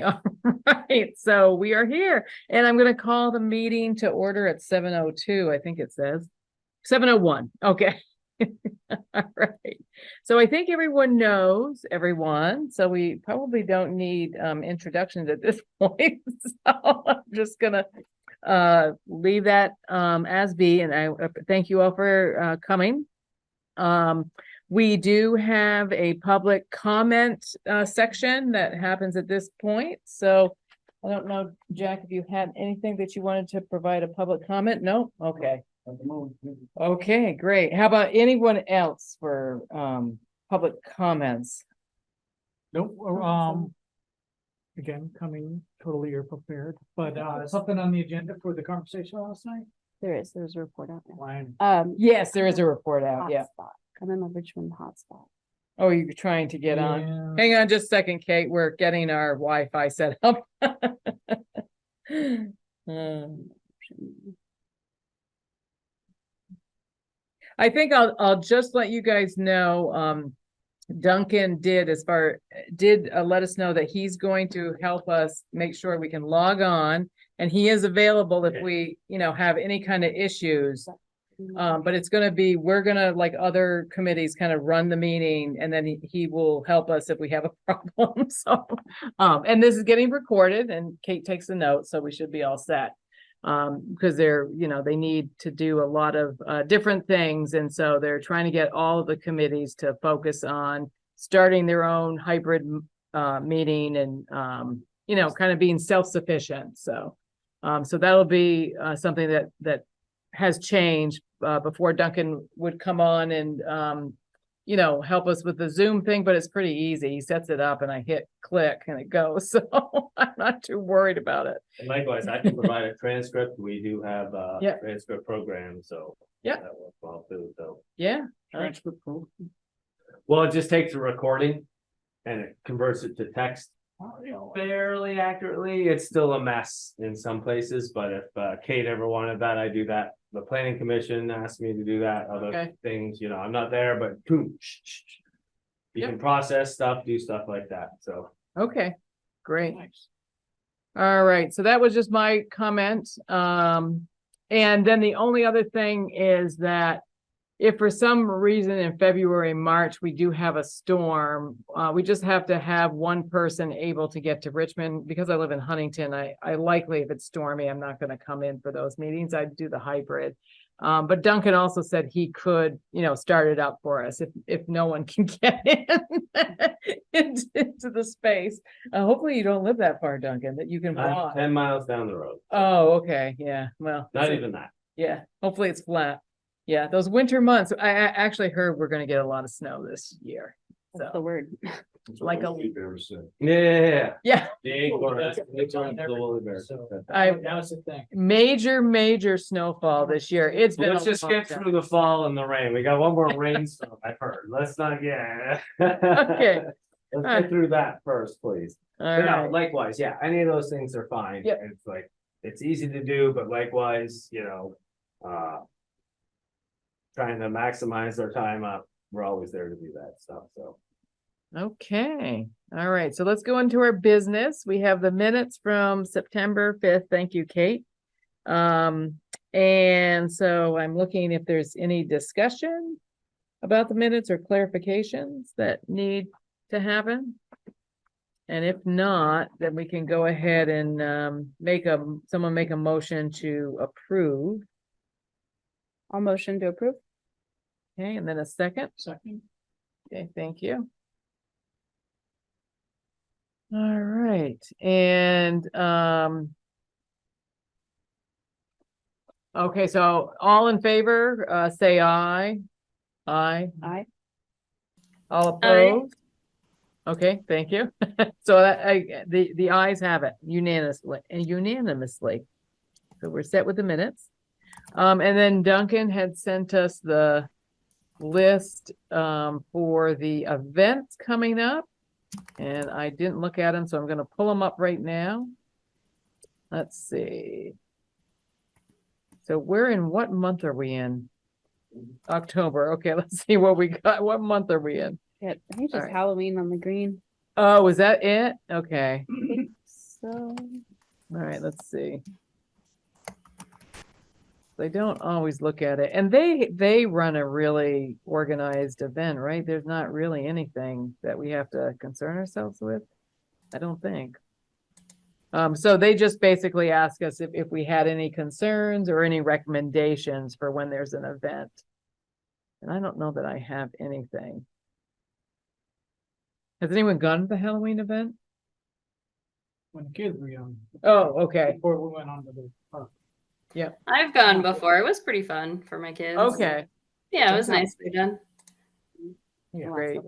All right, so we are here, and I'm going to call the meeting to order at 7:02. I think it says 7:01. Okay. All right. So I think everyone knows everyone, so we probably don't need introductions at this point. So I'm just gonna leave that as be, and I thank you all for coming. We do have a public comment section that happens at this point. So I don't know, Jack, if you had anything that you wanted to provide a public comment? No? Okay. Okay, great. How about anyone else for public comments? Nope, again, coming totally prepared, but something on the agenda for the conversation last night? There's a report out there. Fine. Yes, there is a report out. Yeah. Hotspot. I'm in the Richmond hotspot. Oh, you're trying to get on. Hang on just a second, Kate. We're getting our Wi-Fi set up. I think I'll just let you guys know, Duncan did let us know that he's going to help us make sure we can log on, and he is available if we, have any kind of issues. But it's gonna be, we're gonna, like other committees, kind of run the meeting, and then he will help us if we have a problem. So, and this is getting recorded, and Kate takes a note, so we should be all set. Because they need to do a lot of different things, and so they're trying to get all of the committees to focus on starting their own hybrid meeting, and kind of being self-sufficient. So that'll be something that has changed. Before Duncan would come on and help us with the Zoom thing, but it's pretty easy. He sets it up and I hit click and it goes. So I'm not too worried about it. And likewise, I can provide a transcript. We do have a Yeah. transcript program, so Yeah. that works well too. So Yeah. Transcript program. well, it just takes a recording and it converts it to text fairly accurately. It's still a mess in some places, but if Kate ever wanted that, I do that. The planning commission asked me to do that, other Okay. things, I'm not there, but boom, you Yep. can process stuff, do stuff like that. So Okay, great. All right, so that was just my comment. And then the only other thing is that if for some reason in February, March, we do have a storm, we just have to have one person able to get to Richmond. Because I live in Huntington, I likely, if it's stormy, I'm not gonna come in for those meetings. I'd do the hybrid. But Duncan also said he could, start it up for us if no one can get into the space. Hopefully you don't live that far, Duncan, that you can walk. 10 miles down the road. Oh, okay, yeah, well. Not even that. Yeah, hopefully it's flat. Yeah, those winter months, I actually heard we're gonna get a lot of snow this year. That's So, the word. like Yeah. yeah, Big one. That's- Big one, that's- the Woolly Bear. So I- now it's a thing. major snowfall this year. It's been. Let's a just long get time. through the fall and the rain. We got one more rainstorm, I've heard. Let's not, yeah. Okay. Let's get through that first, plees. All But no, right, likewise, yeah, any of those things are fine. Yep. It's like, it's easy to do, but likewise, trying to maximize our time up, we're always there to do that stuff, so. okay, all right, so let's go into our business. We have the minutes from September 5th. Thank you, Kate. And so I'm looking if there's any discussion about the minutes or clarifications that need to happen. And if not, then we can go ahead and someone make a motion to approve. I'll motion to approve. Okay, and then a second. Second. Okay, thank you. All right, and okay, so all in favor, say aye. Aye. Aye. All opposed? Okay, thank you. So the ayes have it unanimously. So we're set with the minutes. And then Duncan had sent us the list for the events coming up. And I didn't look at them, so I'm gonna pull them up right now. Let's see. So we're in, what month are we in? October. Okay, let's see what we got. What month are we in? Yeah, I think just Alright. Halloween on the green. Oh, is that it? Okay. so. All right, let's see. They don't always look at it, and they run a really organized event, right? There's not really anything that we have to concern ourselves with, I don't think. So they just basically ask us if we had any concerns or any recommendations for when there's an event. And I don't know that I have anything. Has anyone gone to the Halloween event? When the kids were young. Oh, okay, Before we went on to the park. I've gone before. It was pretty fun for my kids. okay, Yeah, it was nicely done. yeah, great.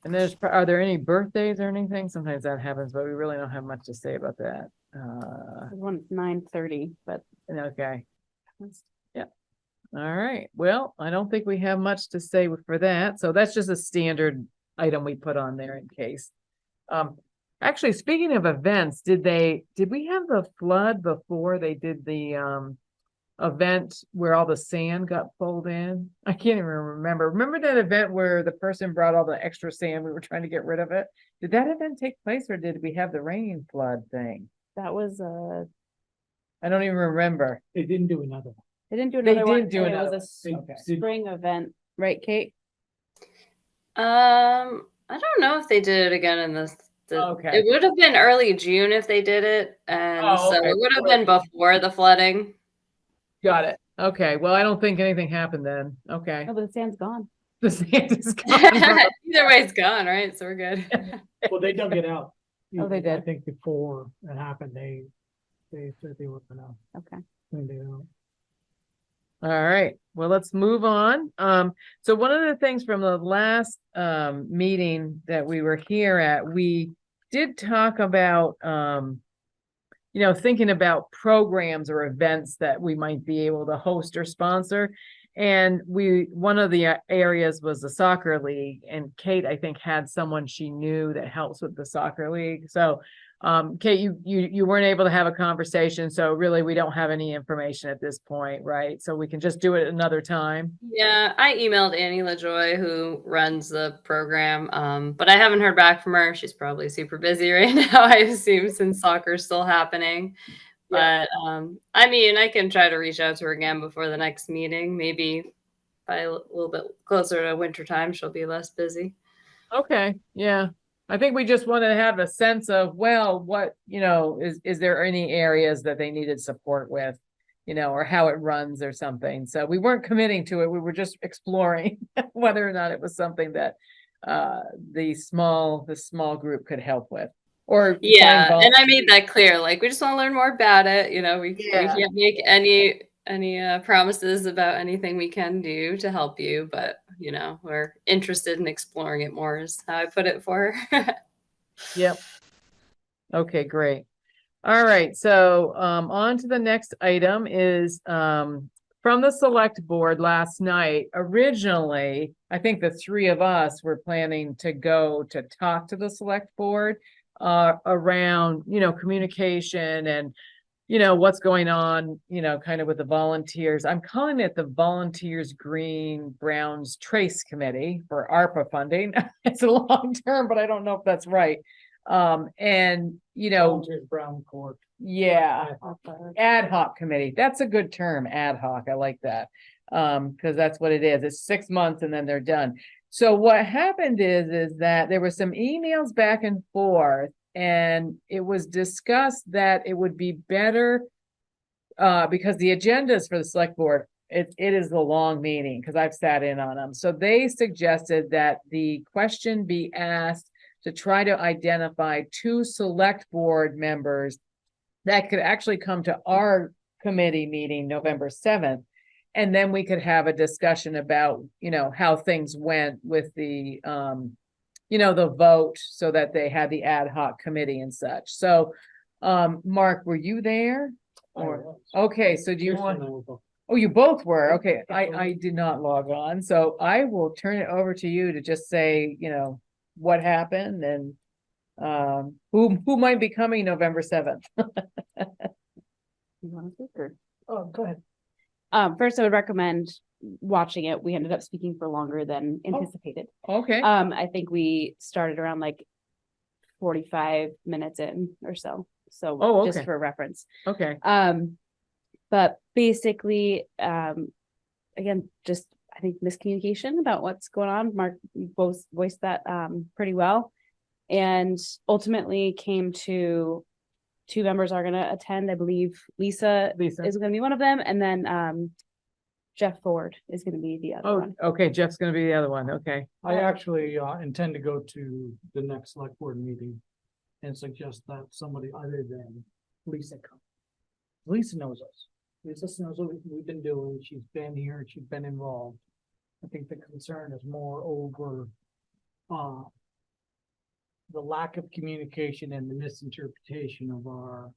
And are there any birthdays or anything? Sometimes that happens, but we really don't have much to say about that. There's one at 9:30, but Okay. Yeah. All right. Well, I don't think we have much to say for that. So that's just a standard item we put on there in case. Actually, speaking of events, did we have the flood before they did the event where all the sand got pulled in? I can't even remember. Remember that event where the person brought all the extra sand? We were trying to get rid of it. Did that event take place or did we have the rain flood thing? that was I don't even remember. They didn't do another one. they didn't do They another one. did do and another It was They a Okay. did- spring event, right, Kate? I don't know if they did it again in the Okay. It would have been early June if they did it, and Oh, so okay. it would have been before the flooding. Got it. Okay. Well, I don't think anything happened then. Okay. No, but the sand's gone. The sand is gone. Either way, it's gone, right? So we're good. Well, they dug it out. Oh, they I did. think before it happened, they said they were gonna Okay. clean it out. All right, well, let's move on. So one of the things from the last meeting that we were here at, we did talk about thinking about programs or events that we might be able to host or sponsor. And one of the areas was the soccer league, and Kate, I think, had someone she knew that helps with the soccer league. So Kate, you weren't able to have a conversation, so really we don't have any information at this point, right? So we can just do it another time. Yeah, I emailed Annie LaJoy, who runs the program, but I haven't heard back from her. She's probably super busy right now, I assume, since soccer's still happening. Yeah. But I mean, I can try to reach out to her again before the next meeting. Maybe by a little bit closer to winter time, she'll be less busy. Okay, yeah. I think we just want to have a sense of, well, what, is there any areas that they needed support with, or how it runs or something. So we weren't committing to it. We were just exploring whether or not it was something that the small group could help with. Or Yeah, find and I made that clear. Like, we just want to learn more about it. We Yeah. can't make any promises about anything we can do to help you, but we're interested in exploring it more, is how I put it for her. Yep. Okay, great. All right, so on to the next item is from the select board last night. Originally, I think the three of us were planning to go to talk to the select board around, communication and what's going on, kind of with the volunteers. I'm calling it the Volunteers Green Browns Trace Committee for ARPA funding. It's a long term, but I don't know if that's right. And Volunteers Brown Court. yeah, ad hoc committee. That's a good term, ad hoc. I like that. Because that's what it is. It's 6 months and then they're done. So what happened is that there were some emails back and forth, and it was discussed that it would be better because the agendas for the select board, it is the long meeting because I've sat in on them. So they suggested that the question be asked to try to identify 2 select board members that could actually come to our committee meeting November 7th. And then we could have a discussion about, how things went with the, the vote so that they had the ad hoc committee and such. So, Mark, were you there? Or, okay, so do you want, oh, you both were. Okay, I did not log on. So I will turn it over to you to just say, what happened and who might be coming November 7th. You want to speak or? Oh, go ahead. First, I would recommend watching it. We ended up speaking for longer than anticipated. Okay, I think we started around like 45 minutes in or so. So Oh, just okay. for reference. Okay, But basically, again, just I think miscommunication about what's going on. Mark, you both voiced that pretty well. And ultimately came to 2 members are gonna attend. I believe Lisa Lisa. is gonna be one of them, and then Jeff Ford is gonna be the other Oh, one. okay, Jeff's gonna be the other one, okay. I actually intend to go to the next select board meeting and suggest that somebody other than Lisa come. Lisa knows us. Lisa knows what we've been doing. She's been here, she's been involved. I think the concern is more over the lack of communication and the misinterpretation of our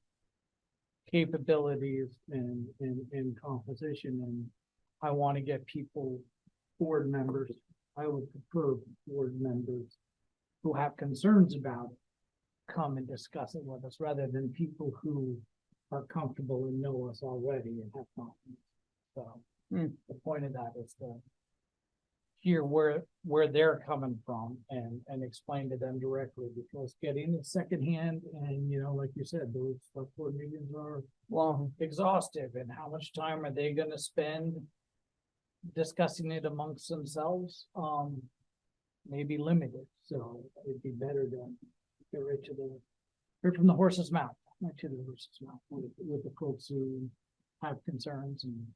capabilities and composition. And I want to get people, board members, I would prefer board members who have concerns about it, come and discuss it with us, rather than people who are comfortable and know us already and have confidence. So the point of that is to hear where they're coming from and explain to them directly, because getting it secondhand and, like you said, those select board meetings are Well, exhaustive, and how much time are they gonna spend discussing it amongst themselves? Maybe limited, so it'd be better to get right from the horse's mouth, right to the horse's mouth with the folks who have concerns and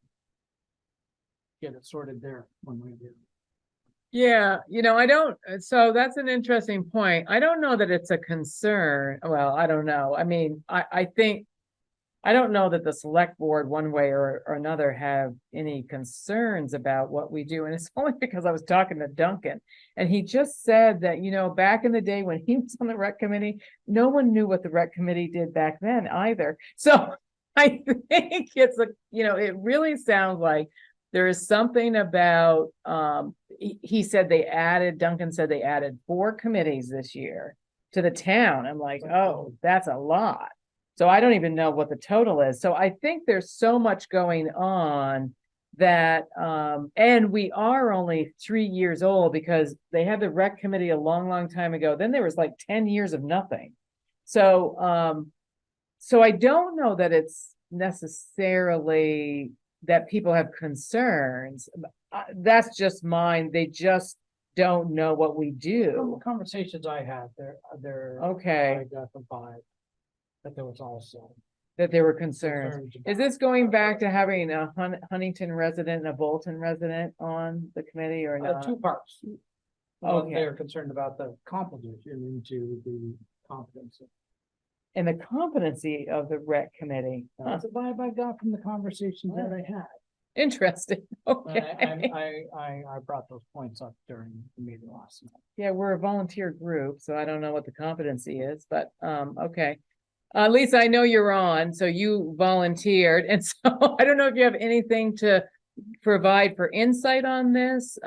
get it sorted there one way or the other. yeah, I don't, so that's an interesting point. I don't know that it's a concern. Well, I don't know. I mean, I think, I don't know that the select board one way or another have any concerns about what we do. And it's only because I was talking to Duncan and he just said that, back in the day when he was on the rec committee, no one knew what the rec committee did back then either. So I think it's it really sounds like there is something about, he said Duncan said they added 4 committees this year to the town. I'm like, oh, that's a lot. So I don't even know what the total is. So I think there's so much going on that, and we are only 3 years old because they had the rec committee a long, long time ago. Then there was like 10 years of nothing. So, so I don't know that it's necessarily that people have concerns. That's just mine. They just don't know what we From do. the conversations I had, there, Okay, I got the vibe that there was also that they were concerned. concerns Is about- this going back to having a Huntington resident and a Bolton resident on the committee or not? 2 parts. One, Okay. they're concerned about the composition into the competency. And the competency of the rec committee. Huh, That's a vibe I got from the conversations that I had. interesting. And Okay. I brought those points up during the meeting last night. Yeah, we're a volunteer group, so I don't know what the competency is, but, okay. Lisa, I know you're on, so you volunteered, and so I don't know if you have anything to provide for insight on this.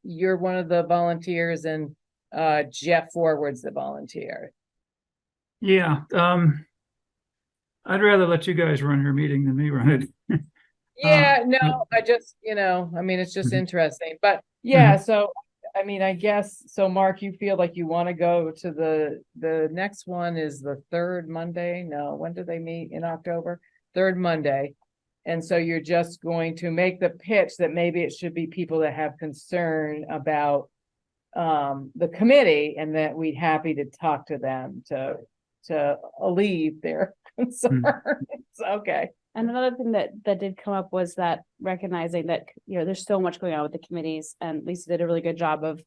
You're one of the volunteers and, Jeff Forward's the volunteer. Yeah, I'd rather let you guys run your meeting than me run it. Yeah, no, I just, I mean, it's just Mhm. interesting, but yeah, so, I mean, I guess, so Mark, you feel like you want to go to the next one is the 3rd Monday? No, when do they meet? In October? 3rd Monday. And so you're just going to make the pitch that maybe it should be people that have concern about the committee and that we'd happy to talk to them to alleviate their concerns. Okay. And another thing that did come up was that recognizing that, there's so much going on with the committees, and Lisa did a really good job of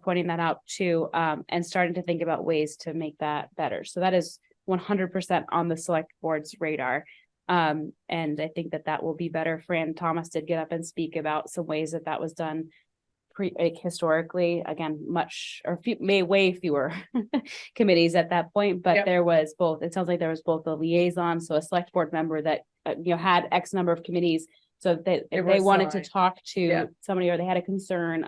pointing that out too, and starting to think about ways to make that better. So that is 100% on the select board's radar. And I think that will be better. Fran Thomas did get up and speak about some ways that was done historically, again, way fewer committees at that point, but Yep. there was both, it sounds like there was both a liaison, so a select board member that, had X number of committees. So that if they wanted to assigned. talk to Yeah. somebody or they had a concern,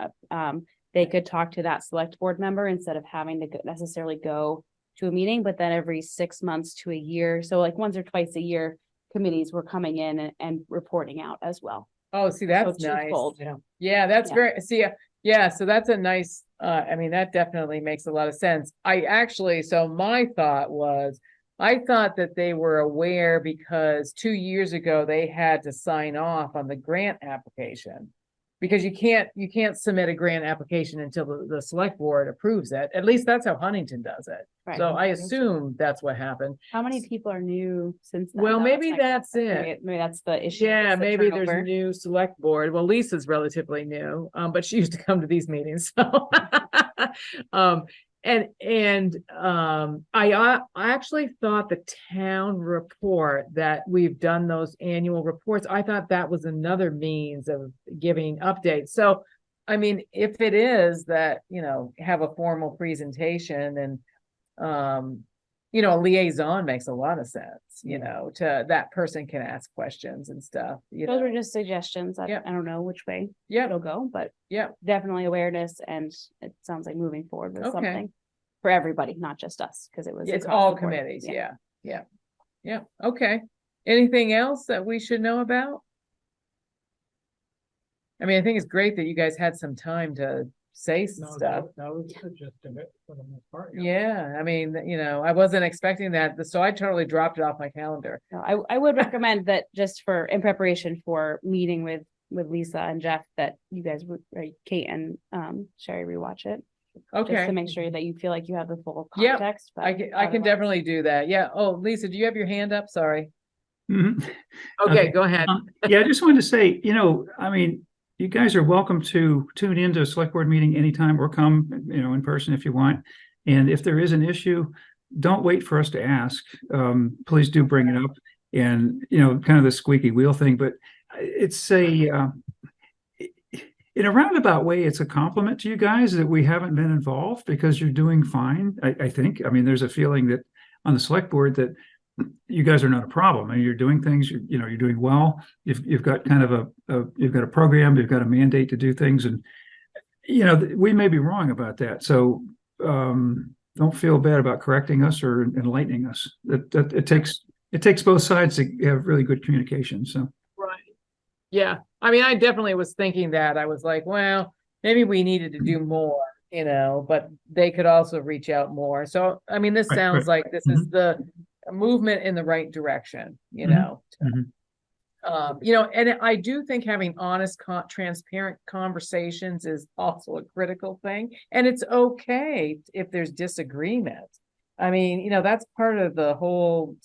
they could talk to that select board member instead of having to necessarily go to a meeting, but then every 6 months to a year. So like once or twice a year, committees were coming in and reporting out as well. Oh, see, that's So nice. twofold. Yeah. Yeah, that's Yeah. very, see, Yeah, so that's a nice, I mean, that definitely makes a lot of sense. So my thought was, I thought that they were aware because 2 years ago they had to sign off on the grant application. Because you can't submit a grant application until the select board approves it. At least that's how Huntington does it. Right. So I assume that's what happened. How many people are new since then? Well, though? maybe my that's question. it. Maybe that's the issue. Yeah, is the maybe turnover. there's a new select board. Well, Lisa's relatively new, but she used to come to these meetings, so. I actually thought the town report that we've done those annual reports, I thought that was another means of giving updates. So, I mean, if it is that, have a formal presentation and, a liaison makes a lot of sense, to that person can ask questions and stuff, Those were just suggestions. Yeah. I don't know which way Yeah, it'll go, but yeah, definitely awareness, and it sounds like moving forward with Okay. something for everybody, not just us, because it was it's across all the board. committees, yeah, okay. Anything else that we should know about? I mean, I think it's great that you guys had some time to say some No, stuff. that was the gist of it for the most part. Yeah, I mean, I wasn't expecting that, so I totally dropped it off my calendar. No, I would recommend that just in preparation for meeting with Lisa and Jeff, that you guys would, right, Kate and Sherry rewatch it. Just to Okay, make sure that you feel like you have the full Yep, context. but I can otherwise- definitely do that. Yeah. Oh, Lisa, do you have your hand up? Sorry. Mhm. Okay, Okay. go ahead. Yeah, I just wanted to say, I mean, you guys are welcome to tune into a select board meeting anytime or come, in person if you want. And if there is an issue, don't wait for us to ask. Please do bring it up, and, kind of the squeaky wheel thing, but it's in a roundabout way, it's a compliment to you guys that we haven't been involved, because you're doing fine. I think, I mean, there's a feeling that on the select board that you guys are not a problem, and you're doing things, you're doing well. You've got kind of you've got a program, you've got a mandate to do things, and we may be wrong about that. So don't feel bad about correcting us or enlightening us. That it takes both sides to have really good communication. So Right. Yeah, I mean, I definitely was thinking that. I was like, well, maybe we needed to do more, but they could also reach out more. So, I mean, this Right, sounds right. like this is the movement in the right direction, Mhm. and I do think having honest, transparent conversations is also a critical thing. And it's okay if there's disagreement. I mean, that's part of the whole,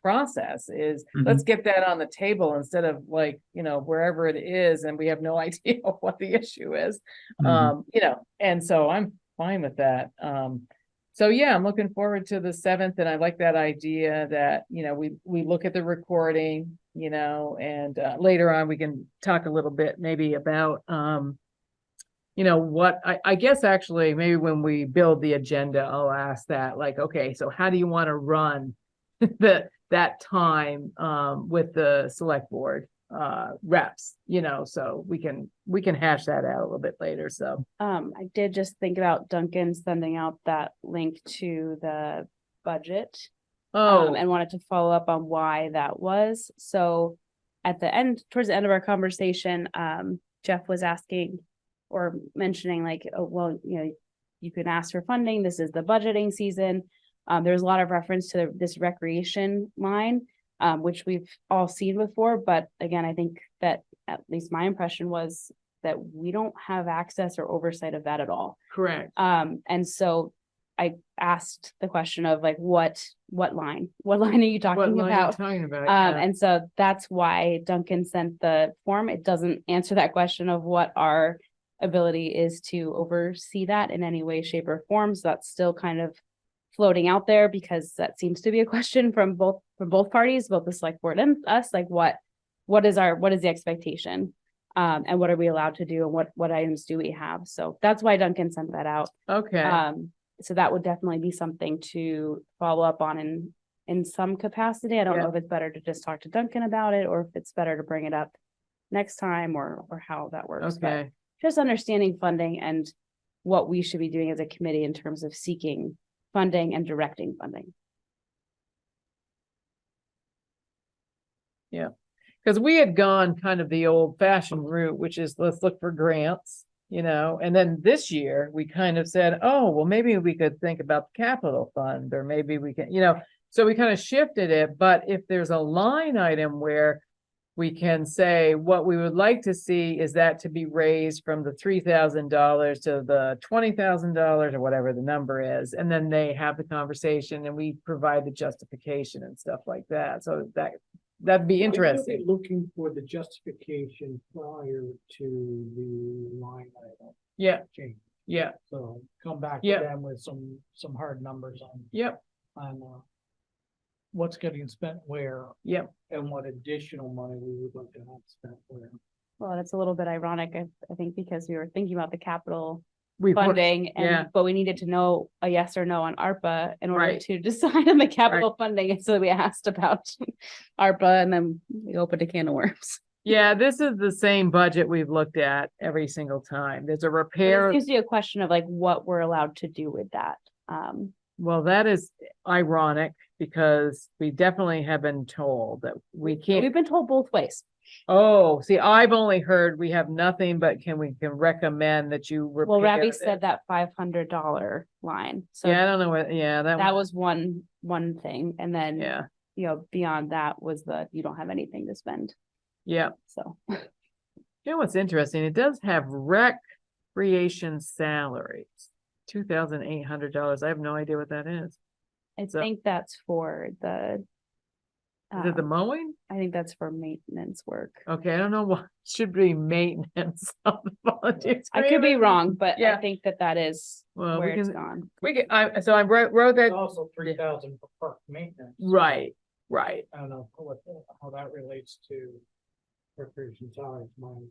process is let's get that on the table instead of wherever it is and we have no idea what the issue is. And so I'm fine with that. So yeah, I'm looking forward to the 7th, and I like that idea that, we look at the recording, and later on we can talk a little bit maybe about, what I guess actually maybe when we build the agenda, I'll ask that, like, okay, so how do you want to run that time with the select board reps, so we can hash that out a little bit later. So I did just think about Duncan sending out that link to the budget. And wanted to follow up on why that was. So towards the end of our conversation, Jeff was asking or mentioning you can ask for funding. This is the budgeting season. There's a lot of reference to this recreation line, which we've all seen before. But again, I think that at least my impression was that we don't have access or oversight of that at all. correct. And so I asked the question of what line are you What talking line are you about? talking about? Yeah. And so that's why Duncan sent the form. It doesn't answer that question of what our ability is to oversee that in any way, shape, or form. So that's still kind of floating out there, because that seems to be a question from both parties, both the select board and us, like what is the expectation? And what are we allowed to do, and what items do we have? So that's why Duncan sent that out. Okay. So that would definitely be something to follow up on in some capacity. I don't Yeah. know if it's better to just talk to Duncan about it, or if it's better to bring it up next time, or how that works. But Okay. just understanding funding and what we should be doing as a committee in terms of seeking funding and directing funding. Because we had gone kind of the old fashioned route, which is let's look for grants, you know, and then this year we kind of said, oh, well, maybe we could think about the capital fund, or maybe we can, you know, so we kind of shifted it, but if there's a line item where we can say what we would like to see is that to be raised from the $3,000 to the $20,000 or whatever the number is, and then they have the conversation and we provide the justification and stuff like that, so that'd be interesting. Looking for the justification prior to the line item Yeah, change. yeah, So come back Yeah. to them with some hard numbers yep, on what's getting spent where yep. and what additional money we would like to have spent where. Well, it's a little bit ironic, I think, because we were thinking about the capital We put- funding yeah. and, but we needed to know a yes or no on ARPA in order Right. to decide on the capital funding. And so we asked about ARPA and then we opened a can of worms. Yeah, this is the same budget we've looked at every single time. There's a But repair. It gives you a question of like what we're allowed to do with that. Well, that is ironic because we definitely have been told that we We've can't. been told both ways. Oh, see, I've only heard we have nothing, but can recommend that you Well, repair Ravi this. said that $500 line. So Yeah, I don't know what, yeah, that was one thing. And then, yeah, you know, beyond that was you don't have anything to spend. yeah. So You know what's interesting? It does have recreation salaries, $2,800. I have no idea what that is. I So- think that's for Is it the mowing? I think that's for maintenance work. Okay, I don't know what should be maintenance on the volunteer. I could be screen. wrong, but Yeah. I think that is Well, where we it's can, gone. so I wrote It's that, also 3,000 for park maintenance. right, right. I don't know how that relates to recreation salaries, mine,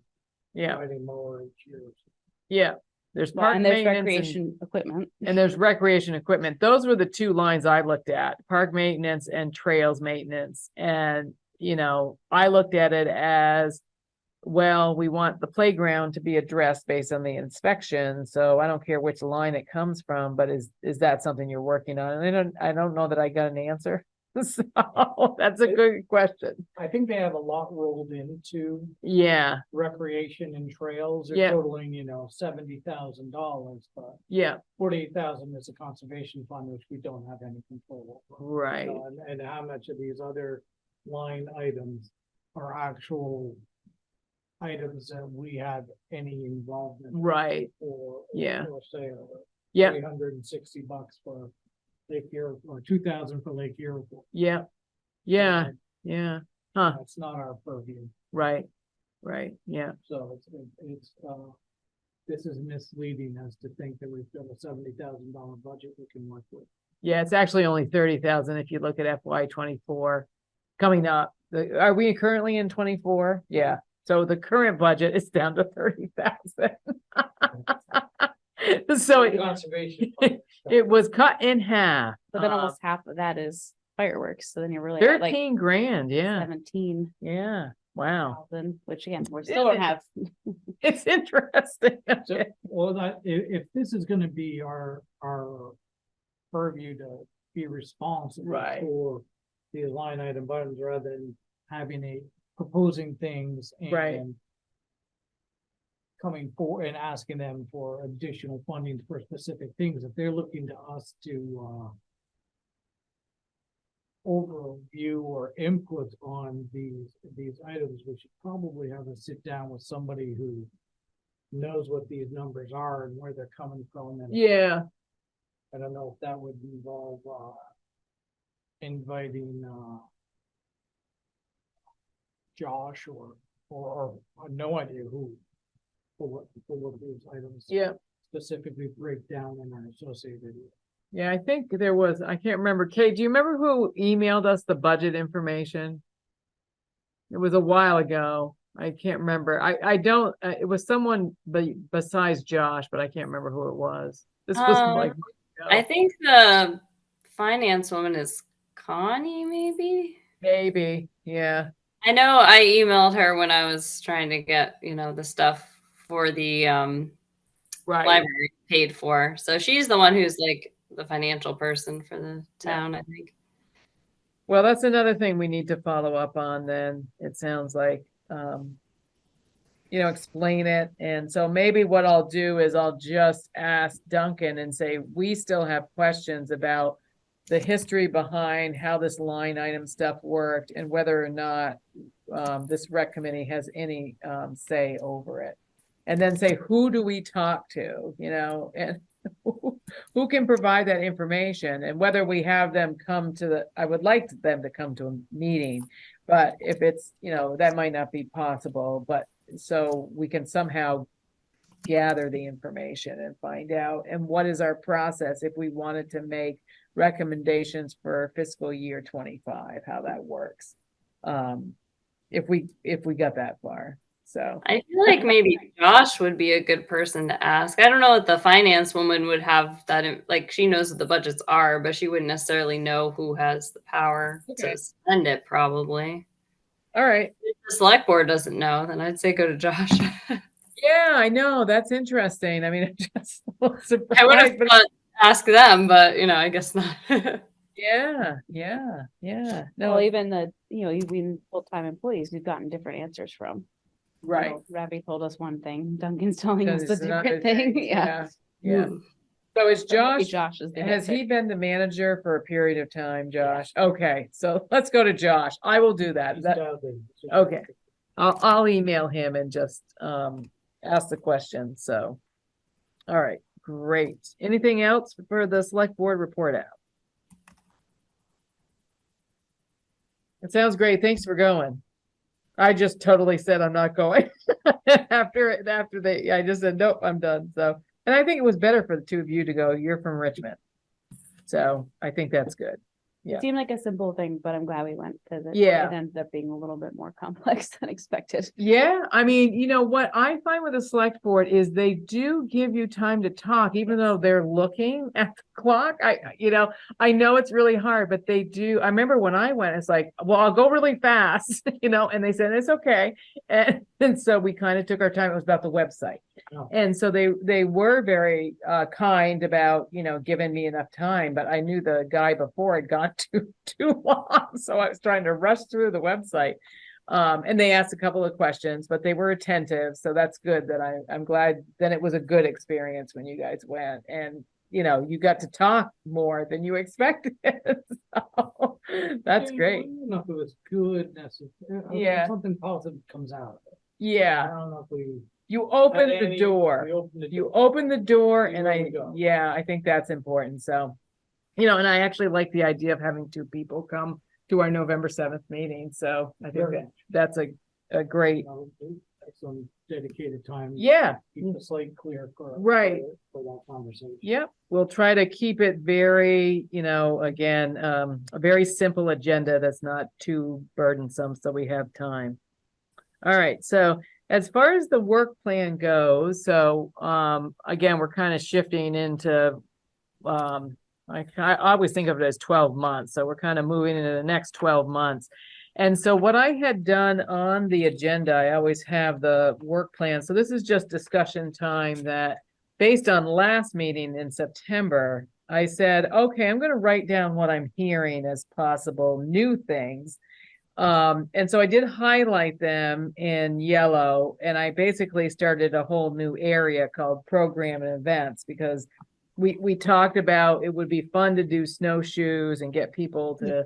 Yeah, riding mower each year. yeah. There's Well, park and there's maintenance and, recreation equipment. and there's recreation equipment. Those were the two lines I looked at, park maintenance and trails maintenance. And, you know, I looked at it as, well, we want the playground to be addressed based on the inspection. So I don't care which line it comes from, but is that something you're working on? And I don't know that I got an answer. So that's a good question. I think they have a lot rolled into Yeah, recreation and trails. They're Yeah. totaling, $70,000, but yeah, 48,000 is a conservation fund, which we don't have any control over. right. So, and how much of these other line items are actual items that we have any involvement Right, or. Yeah. Or say, yeah, $360 for Lake Erie, or 2,000 for Lake Erie. yeah, yeah, yeah. Huh, That's not our purview, right, right, yeah. so this is misleading us to think that we've got a $70,000 budget we can work with. Yeah, it's actually only 30,000 if you look at FY 24 coming up. Are we currently in 24? Yeah, so the current budget is down to 30,000. So Conservation. it was cut in half. But then almost half of that is fireworks. So then you're really at like 13 grand, yeah, 17,000, yeah, wow. which again, we still don't have. It's interesting. So, well, if this is gonna be our purview to be responsible Right. for these line item buttons rather than proposing things Right. and coming for and asking them for additional funding for specific things, if they're looking to us to overview or input on these items, we should probably have a sit down with somebody who knows what these numbers are and where they're coming from. And Yeah, I don't know if that would involve inviting Josh or no idea who for what these items yeah. specifically break down in our associated. Yeah, I think there was, I can't remember. Kate, do you remember who emailed us the budget information? It was a while ago. I can't remember. I don't, it was someone besides Josh, but I can't remember who it was. This was like, I think the finance woman is Connie, maybe. maybe, yeah, I know I emailed her when I was trying to get, the stuff for the right. library paid for. So she's the one who's like the financial person for the town, I think. Well, that's another thing we need to follow up on then, it sounds like. explain it. And so maybe what I'll do is I'll just ask Duncan and say, we still have questions about the history behind how this line item stuff worked and whether or not this rec committee has any say over it. And then say, who do we talk to, and who can provide that information, and whether we have them come to I would like them to come to a meeting, but if it's, that might not be possible, but so we can somehow gather the information and find out, and what is our process if we wanted to make recommendations for fiscal year 25, how that works. If we got that far. So I feel like maybe Josh would be a good person to ask. I don't know if the finance woman would have that, like she knows what the budgets are, but she wouldn't necessarily know who has the power Okay. to spend it probably. all right. If the select board doesn't know, then I'd say go to Josh. Yeah, I know. That's interesting. I mean, I'm just a little I would have surprised, but thought ask them, but I guess not. yeah. No, Well, even the, even full-time employees, we've gotten different answers from. right. Ravi told us one thing, Duncan's telling us Because a it's another different thing. thing. Yeah. Yeah. So is So maybe Josh, Josh is the has answer. he been the manager for a period of time, Josh? Okay, so let's go to Josh. I will do that. Okay. I'll email him and just ask the question. So, all right, great. Anything else for the select board report out? It sounds great. Thanks for going. I just totally said I'm not going after I just said, nope, I'm done. So, and I think it was better for the two of you to go. You're from Richmond. So I think that's good. Yeah. It seemed like a simple thing, but I'm glad we went because it Yeah. ended up being a little bit more complex than expected. Yeah, I mean, what I find with the select board is they do give you time to talk, even though they're looking at the clock. I know it's really hard, but they do. I remember when I went, it's like, well, I'll go really fast, and they said it's okay. And so we kind of took our time. It was about the website. Oh. And so they were very kind about, giving me enough time, but I knew the guy before had gone too long. So I was trying to rush through the website. And they asked a couple of questions, but they were attentive. So that's good that I'm glad then it was a good experience when you guys went, and you got to talk more than you expected. So that's great. I don't know if it was good necessarily. Yeah. Something positive comes out of it. I Yeah, don't know if we. you opened had the any- door. we opened the You door. open the door, and There we go. I think that's important. So, and I actually like the idea of having two people come to our November 7th meeting. So I think Very that's a great, That's some dedicated time. yeah. Keep the slate clear for. Right. For that conversation. Yep, we'll try to keep it very, again, a very simple agenda that's not too burdensome, so we have time. All right, so as far as the work plan goes, so again, we're kind of shifting into I always think of it as 12 months, so we're kind of moving into the next 12 months. And so what I had done on the agenda, I always have the work plan. So this is just discussion time that based on last meeting in September, I said, okay, I'm going to write down what I'm hearing as possible new things. And so I did highlight them in yellow, and I basically started a whole new area called program and events, because we talked about it would be fun to do snowshoes and get people to,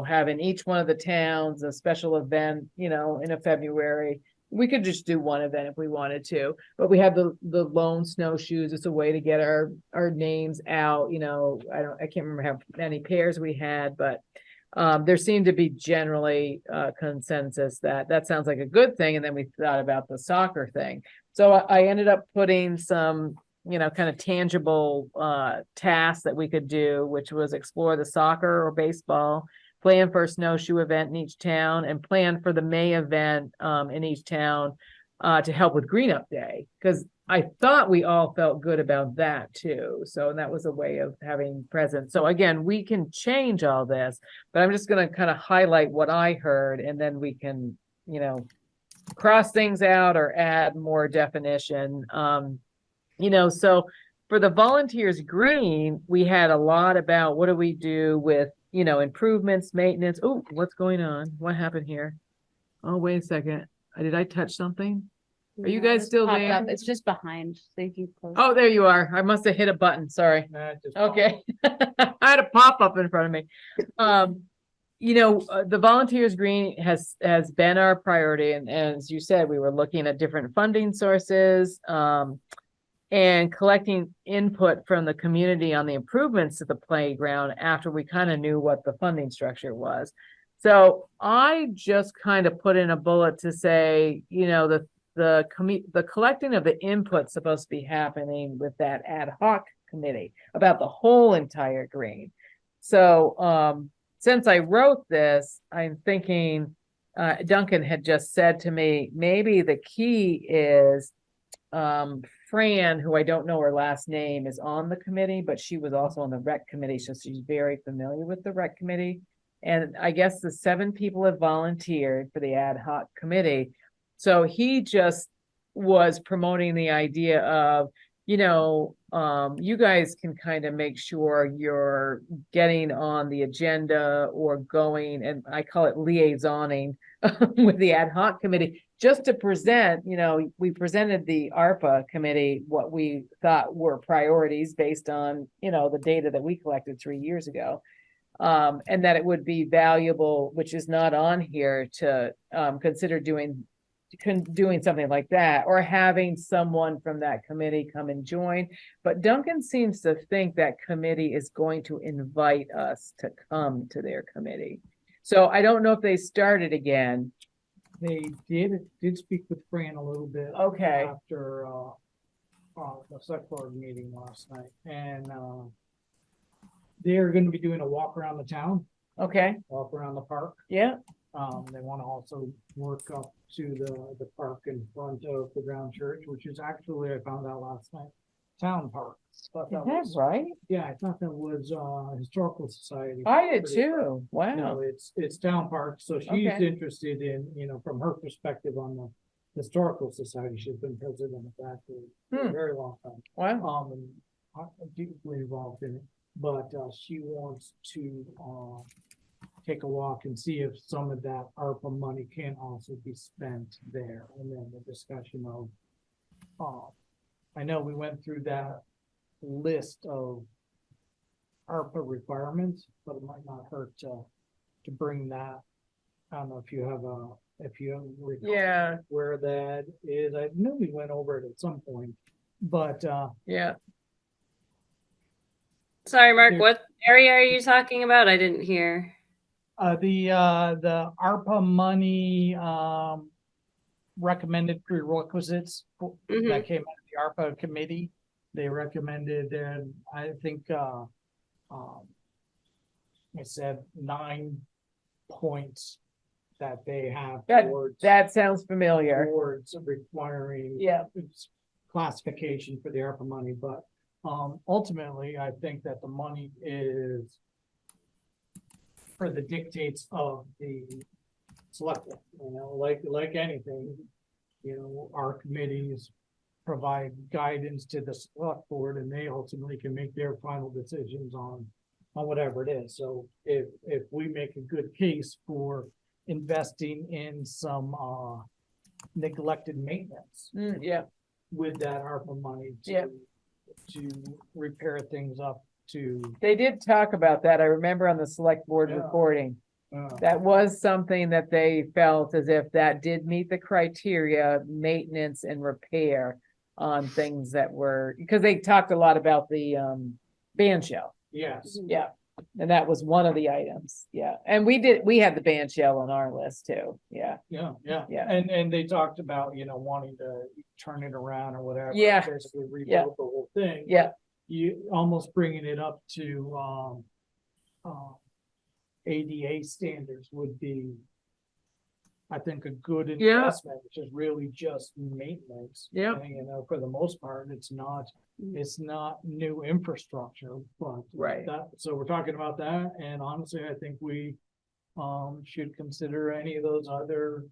have in each one of the towns a special event, in a February. We could just do one event if we wanted to, but we have the lone snowshoes. It's a way to get our names out. I can't remember how many pairs we had, but there seemed to be generally consensus that sounds like a good thing. And then we thought about the soccer thing. So I ended up putting some, kind of tangible tasks that we could do, which was explore the soccer or baseball, plan for a snowshoe event in each town, and plan for the May event in each town to help with Green Up Day. Because I thought we all felt good about that too. So that was a way of having presence. So again, we can change all this, but I'm just going to kind of highlight what I heard, and then we can, cross things out or add more definition. So for the volunteers green, we had a lot about what do we do with, improvements, maintenance. Oh, what's going on? What happened here? Oh, wait a second. Did I touch something? Are you guys still Popped there? up. It's just behind, so you can close. Oh, there you are. I must have hit a button, sorry. Nah, just- Okay. I had a pop-up in front of me. The Volunteers Green has been our priority, and as you said, we were looking at different funding sources, and collecting input from the community on the improvements to the playground after we kind of knew what the funding structure was. So I just kind of put in a bullet to say, the collecting of the input's supposed to be happening with that ad hoc committee about the whole entire green. So, since I wrote this, I'm thinking, Duncan had just said to me, maybe the key is, Fran, who I don't know her last name, is on the committee, but she was also on the rec committee, so she's very familiar with the rec committee. And I guess the 7 people have volunteered for the ad hoc committee. So he just was promoting the idea of, you guys can kind of make sure you're getting on the agenda or going, and I call it liaisoning with the ad hoc committee, just to present, we presented the ARPA committee what we thought were priorities based on, the data that we collected 3 years ago. And that it would be valuable, which is not on here, to consider doing something like that, or having someone from that committee come and join. But Duncan seems to think that committee is going to invite us to come to their committee. So I don't know if they started again. They did speak with Fran a little bit. Okay. After, the Selectboard meeting last night, and, they're gonna be doing a walk around the town, Okay, walk around the park. yeah, They wanna also work up to the park in front of the Brown Church, which is actually, I found out last night, town park. Thought is that that was- right? Yeah, I thought that was, Historical Society. I did Pretty- too. Wow. No, it's town park, so she's Okay. interested in, from her perspective on the Historical Society, she's been president of that for a Hmm. very long time. Wow. And I'm deeply involved in it, but, she wants to, take a walk and see if some of that ARPA money can also be spent there, and then the discussion of, I know we went through that list of ARPA requirements, but it might not hurt to bring that. I don't know if you have recall Yeah, where that is. I knew we went over it at some point, but, yeah. Sorry, Mark, There- what area are you talking about? I didn't hear. the ARPA money, recommended prerequisites Mhm. that came out of the ARPA committee. They recommended, and I think, it said 9 points that they have towards, That sounds familiar. towards requiring Yeah. classification for the ARPA money, but, ultimately, I think that the money is for the dictates of the select, like anything, our committees provide guidance to the select board, and they ultimately can make their final decisions on whatever it is. So if we make a good case for investing in some, neglected maintenance Yeah, with that ARPA money Yeah. to repair things up to, they did talk about that. I remember on the select board Yeah. recording. That was something that they felt as if that did meet the criteria, maintenance and repair on things that were, because they talked a lot about the band shell. yes. Yeah. And that was one of the items. Yeah. And we had the band shell on our list too. Yeah. Yeah. Yeah. And they talked about, wanting to turn it around or whatever. Yeah. Basically Yeah. rebuild the whole thing. Yeah. You almost bringing it up to, ADA standards would be, I think, a good Yeah. investment, which is really just maintenance. Yep. And, for the most part, it's not new infrastructure, but Right. so we're talking about that, and honestly, I think we, should consider any of those other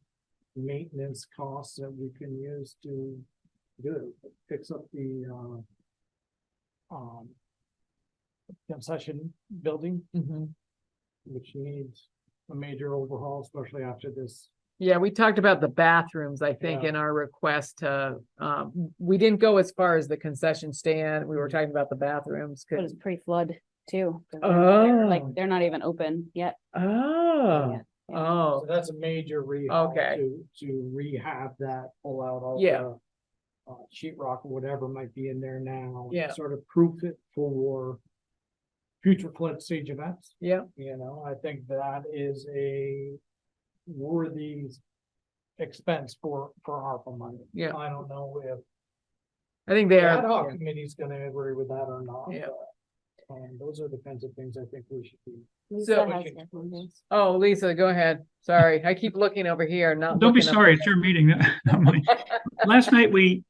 maintenance costs that we can use to do it, fix up the, concession building, Mhm. which needs a major overhaul, especially after this Yeah, we talked about the bathrooms, I think, Yeah. in our request to, we didn't go as far as the concession stand. We were talking about the bathrooms. But it's pre-flood too. 'Cause Like, Oh, they're not even open yet. oh, Yeah. oh, So that's a major rehaul Okay. to rehab that, pull out all Yeah. the sheet rock or whatever might be in there now. Yeah. Sort of proof it for future flood stage events. yeah, You know, I think that is a worthy expense for ARPA money. Yeah. I don't know if I think the they ad are, hoc committee's gonna agree with that or not. Yeah. but, those are the kinds of things I think we should be. Lisa So- has recommendations. oh, Lisa, go ahead. Sorry, I keep looking over here, not Don't be looking up sorry, there. it's your meeting, not mine. Last night, we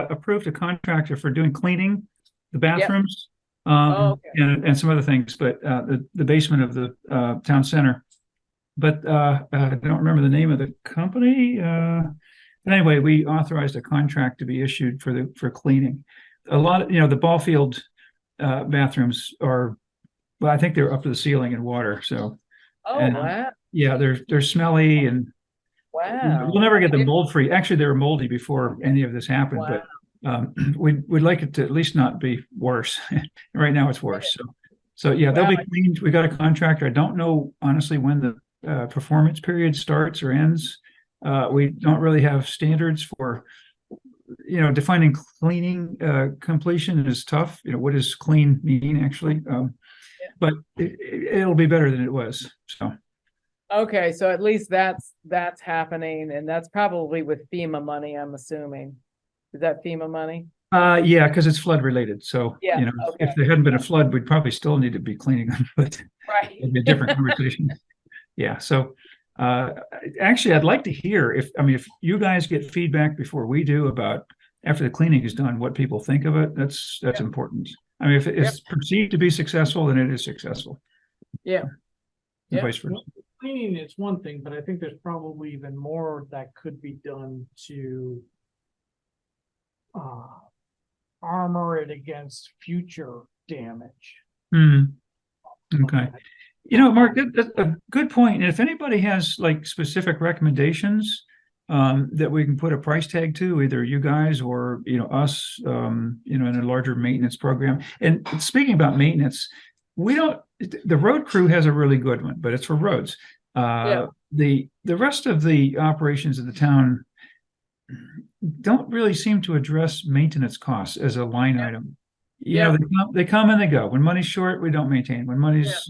approved a contractor for doing cleaning the bathrooms. Oh, okay. And some other things, but the basement of the town center. But I don't remember the name of the company. But anyway, we authorized a contract to be issued for cleaning. A lot of, the ball field bathrooms are, well, I think they're up to the ceiling in water, so Oh, and- wow, yeah, they're smelly and wow. we'll never get them mold free. Actually, they were moldy before any of this happened, Wow. but we'd like it to at least not be worse. Right now it's worse. So yeah, they'll be Wow. cleaned. We got a contractor. I don't know honestly when the performance period starts or ends. We don't really have standards for, defining cleaning completion is tough. What does clean mean actually? But it'll be better than it was. So. Okay, so at least that's happening, and that's probably with FEMA money, I'm assuming. Is that FEMA money? Yeah, because it's flood related. So, Yeah, okay. if there hadn't been a flood, we'd probably still need to be cleaning them, but Right. it'd be a different conversation. Yeah. So, actually, I'd like to hear if you guys get feedback before we do about after the cleaning is done, what people think of it. That's important. I mean, if it's perceived to be successful, then it is successful. Yeah. And Yeah. vice versa. Cleaning is one thing, but I think there's probably even more that could be done to armor it against future damage. Hmm. Okay. Mark, that's a good point. And if anybody has like specific recommendations that we can put a price tag to, either you guys or us, in a larger maintenance program. And speaking about maintenance, the road crew has a really good one, but it's for roads. The rest of the operations of the town don't really seem to address maintenance costs as a line item. They come and they go. When money's short, we don't maintain. When money's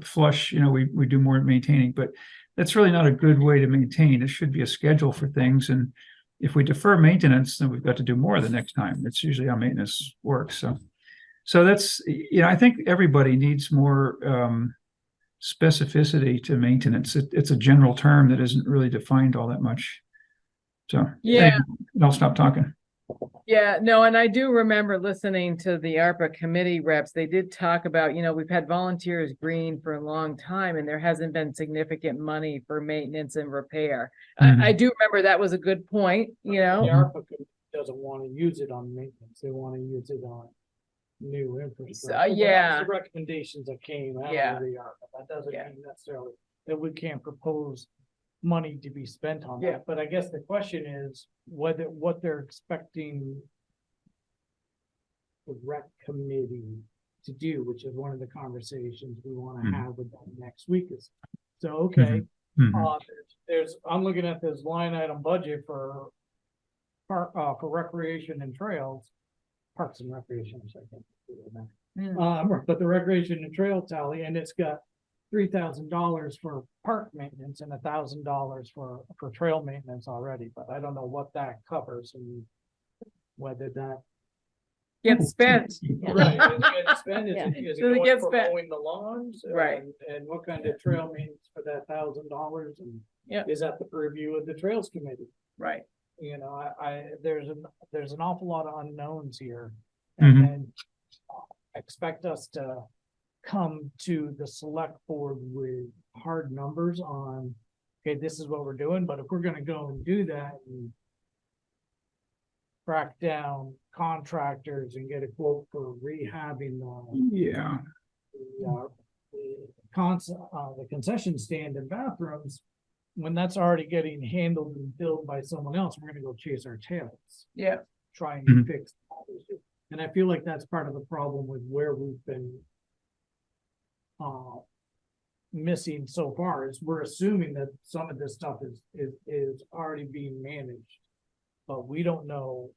flush, we do more maintaining, but that's really not a good way to maintain. It should be a schedule for things. And if we defer maintenance, then we've got to do more the next time. That's usually how maintenance works. So that's, I think everybody needs more specificity to maintenance. It's a general term that isn't really defined all that much. So anyway, I'll stop talking. Yeah, no, and I do remember listening to the ARPA committee reps. They did talk about, we've had volunteers green for a long time and there hasn't been significant money for maintenance and repair. I do remember that was a good point, The ARPA doesn't want to use it on maintenance. They want to use it on new infrastructure. Well, yeah. that's the recommendations that came out Yeah. of the ARPA. That doesn't Yeah. mean necessarily that we can't propose money to be spent on Yeah. that. But I guess the question is what they're expecting the rec committee to do, which is one of the conversations we want to have with them next week is. So, okay, I'm looking at this line item budget for recreation and trails, parks and recreation, which I think. But the recreation and trail tally, and it's got $3,000 for park maintenance and $1,000 for trail maintenance already, but I don't know what that covers and whether that. Get spent. Right, is it gets spent? Is Yeah. it Does it going get for spent? mowing the lawns? Right. And what kind of trail maintenance for that $1,000? And Yeah. is that the purview of the Trails Committee? Right. There's an awful lot of unknowns here. Mhm. And then expect us to come to the select board with hard numbers on, okay, this is what we're doing, but if we're gonna go and do that and track down contractors and get a quote for rehabbing Yeah. the concession stand and bathrooms, when that's already getting handled and filled by someone else, we're gonna go chase our tails, Yeah, trying Mhm. to fix that issue. And I feel like that's part of the problem with where we've been missing so far, is we're assuming that some of this stuff is already being managed. But we don't know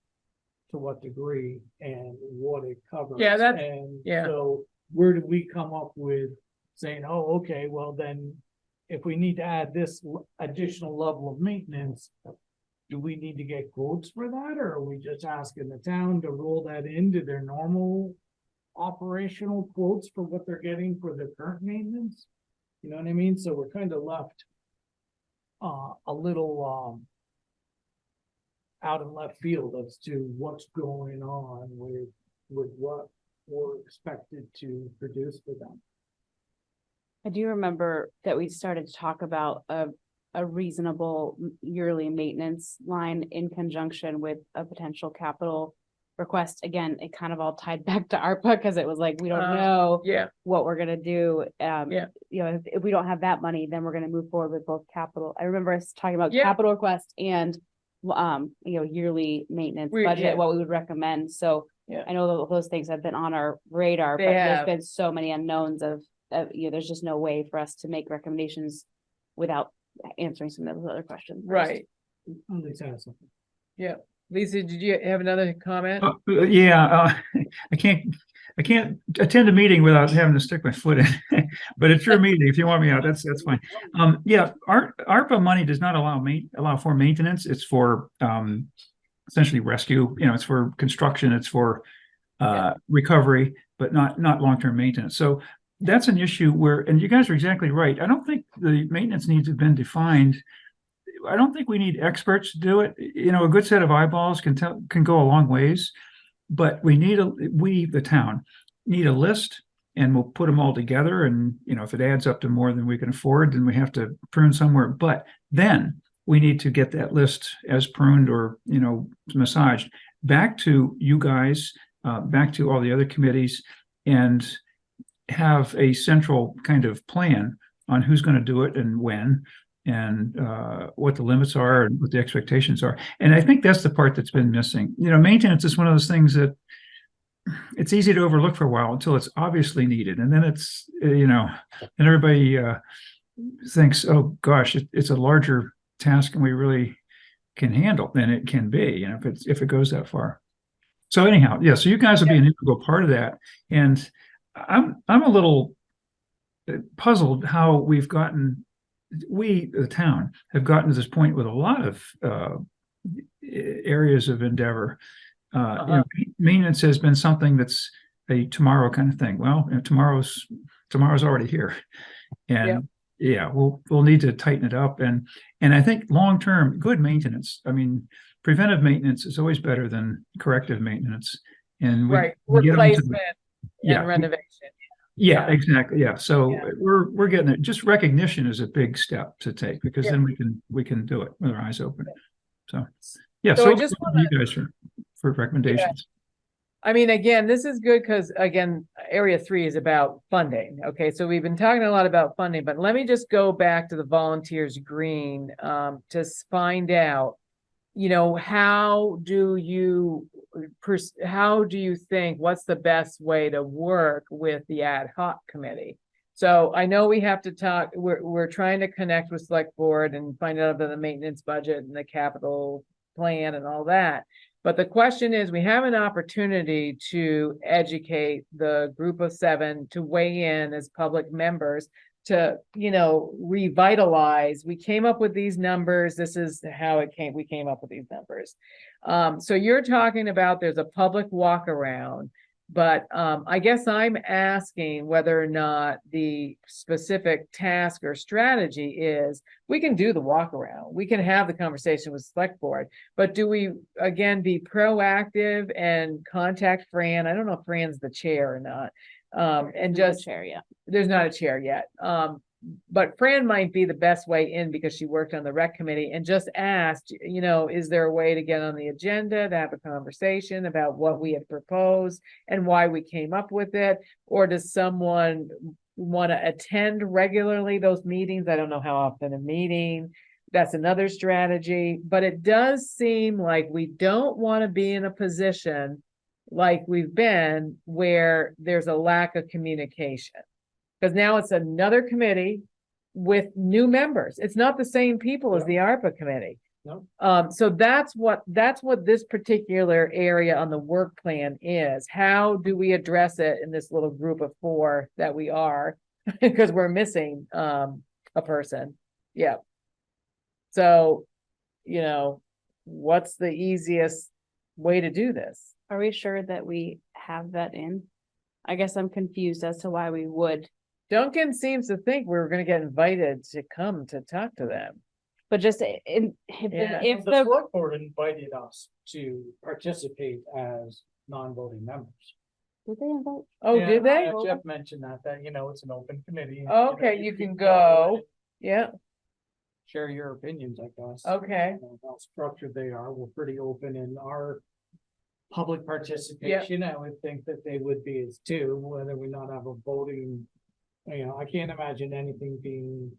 to what degree and what it covers. Yeah, And yeah. so where do we come up with saying, oh, okay, well then, if we need to add this additional level of maintenance, do we need to get quotes for that, or are we just asking the town to roll that into their normal operational quotes for what they're getting for their current maintenance? You know what I mean? So we're kind of left a little out in left field as to what's going on with what we're expected to produce for them. I do remember that we started to talk about a reasonable yearly maintenance line in conjunction with a potential capital request. Again, it kind of all tied back to ARPA because it was like, we don't know yeah, what we're gonna do. Yeah. You know, if we don't have that money, then we're gonna move forward with both capital. I remember us talking about Yeah. capital request and you know, yearly maintenance Yeah. budget, what we would recommend. So Yeah. I know those things have been on our radar, They but have. there's been so many unknowns of, you know, there's just no way for us to make recommendations without answering some of those other questions. first. right. At least have something. Lisa, did you have another comment? Yeah, I can't attend a meeting without having to stick my foot in, but it's your meeting. If you want me out, that's fine. Yeah, ARPA money does not allow for maintenance. It's for, essentially rescue, you know, it's for construction, it's for, recovery, but not long-term maintenance. So that's an issue where, and you guys are exactly right. I don't think the maintenance needs have been defined. I don't think we need experts to do it. You know, a good set of eyeballs can go a long ways, but the town, need a list, and we'll put them all together. And, you know, if it adds up to more than we can afford, then we have to prune somewhere. But then we need to get that list as pruned or, you know, massaged back to you guys, back to all the other committees, and have a central kind of plan on who's going to do it and when, and what the limits are and what the expectations are. And I think that's the part that's been missing. You know, maintenance is one of those things that it's easy to overlook for a while until it's obviously needed. And then it's, you know, and everybody thinks, oh gosh, it's a larger task and we really can handle than it can be, you know, if it goes that far. So anyhow, yeah, so you guys will be an integral part of that. And I'm a little puzzled how we, the town, have gotten to this point with a lot of areas of endeavor. You know, maintenance has been something that's a tomorrow kind of thing. Well, you know, tomorrow's already here, and yeah, we'll need to tighten it up. And I think long term, good maintenance. I mean, preventive maintenance is always better than corrective maintenance. And we get them to Replacement yeah, and renovation. yeah, Yeah. exactly. Yeah. So Yeah. we're getting it. Just recognition is a big step to take, because then we can do it with our eyes open. So yeah. So So I just you guys for recommendations. I mean, again, this is good because, again, area 3 is about funding. Okay, so we've been talking a lot about funding, but let me just go back to the volunteers green to find out, you know, how do you think, what's the best way to work with the ad hoc committee? So I know we have to talk, we're trying to connect with select board and find out about the maintenance budget and the capital plan and all that. But the question is, we have an opportunity to educate the group of 7 to weigh in as public members to, you know, revitalize. We came up with these numbers. This is how we came up with these numbers. So you're talking about there's a public walk around, but I guess I'm asking whether or not the specific task or strategy is, we can do the walk around. We can have the conversation with select board, but do we, again, be proactive and contact Fran? I don't know if Fran's the chair or not. And just chair, yeah. There's not a chair yet. But Fran might be the best way in because she worked on the rec committee, and just asked, you know, is there a way to get on the agenda to have a conversation about what we have proposed and why we came up with it? Or does someone want to attend regularly those meetings? I don't know how often a meeting. That's another strategy, but it does seem like we don't want to be in a position like we've been where there's a lack of communication. Because now it's another committee with new members. It's not the same people as the ARPA committee. No. So that's what this particular area on the work plan is. How do we address it in this little group of 4 that we are? Because we're missing a person. Yeah. So, what's the easiest way to do this? Are we sure that we have that in? I guess I'm confused as to why we would, Duncan seems to think we were gonna get invited to come to talk to them. but just Yeah. if The the, select board invited us to participate as non-voting members. did they invite? Oh, Yeah, did they? Jeff mentioned that, it's an open committee. Okay, you can go. Yeah, Share your opinions, I guess. okay. How structured they are. We're pretty open in our public participation. I would think that they would be as too, whether we not have a voting. I can't imagine anything being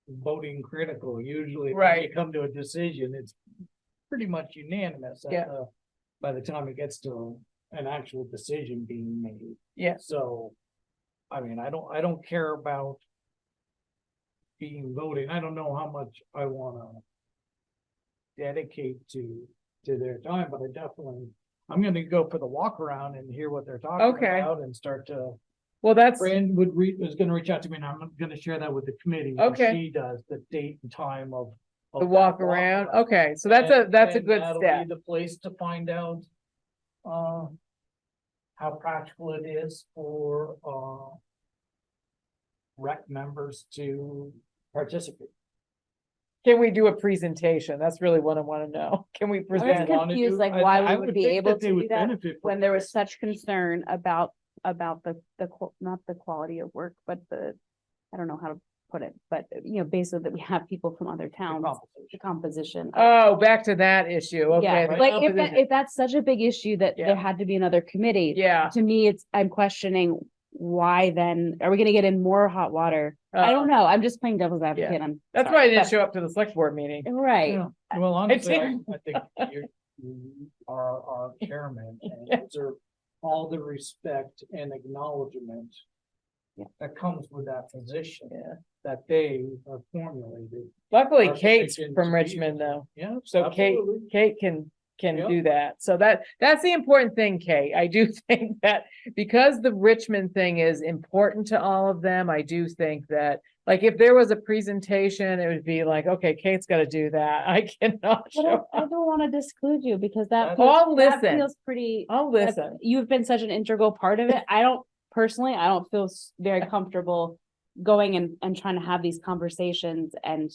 voting critical. Usually, when Right. you come to a decision, it's pretty much unanimous. Yeah. By the time it gets to an actual decision being made. Yeah. So, I don't care about being voting. I don't know how much I wanna dedicate to their time, but I'm gonna go for the walk around and hear what they're talking Okay. about and start to. Well, that's, Fran was gonna reach out to me and I'm gonna share that with the committee. when Okay. She does the date and time of. the that walk around. Okay, so that's a And good that'll step. be the place to find out. How practical it is for, rec members to participate. Can we do a presentation? That's really what I wanna know. Can we I was present? wanna confused, do- like I- why I we would be think able that they to do would that benefit from when there was this. such concern about not the quality of work, but I don't know how to put it, but basically that we have people from other The towns, conversation. the composition. Oh, back to that issue. Okay. Yeah, the like if composition. if that's such a big issue that Yeah. there had to be another committee, Yeah. to me, I'm questioning why then, are we gonna get in more hot water? I don't know, I'm just playing devil's advocate, I'm. That's sorry, why I didn't but- show up to the select board meeting. Right, Yeah, well, honestly, didn't. I think you are our chairman and deserve all the respect and acknowledgement. Yeah. That comes with that position. Yeah. That they have formulated. Luckily, Our Kate's position to from be- Richmond though. Yeah. So Kate absolutely. can Yeah. do that. So that's the important thing, Kate. I do think that because the Richmond thing is important to all of them, I do think that, like, if there was a presentation, it would be like, okay, Kate's gotta do that. I cannot but show I up. don't wanna disclude you, because that I'll feels, that listen. feels pretty. I'll listen. You've been such an integral part of it, I don't feel very comfortable going and trying to have these conversations and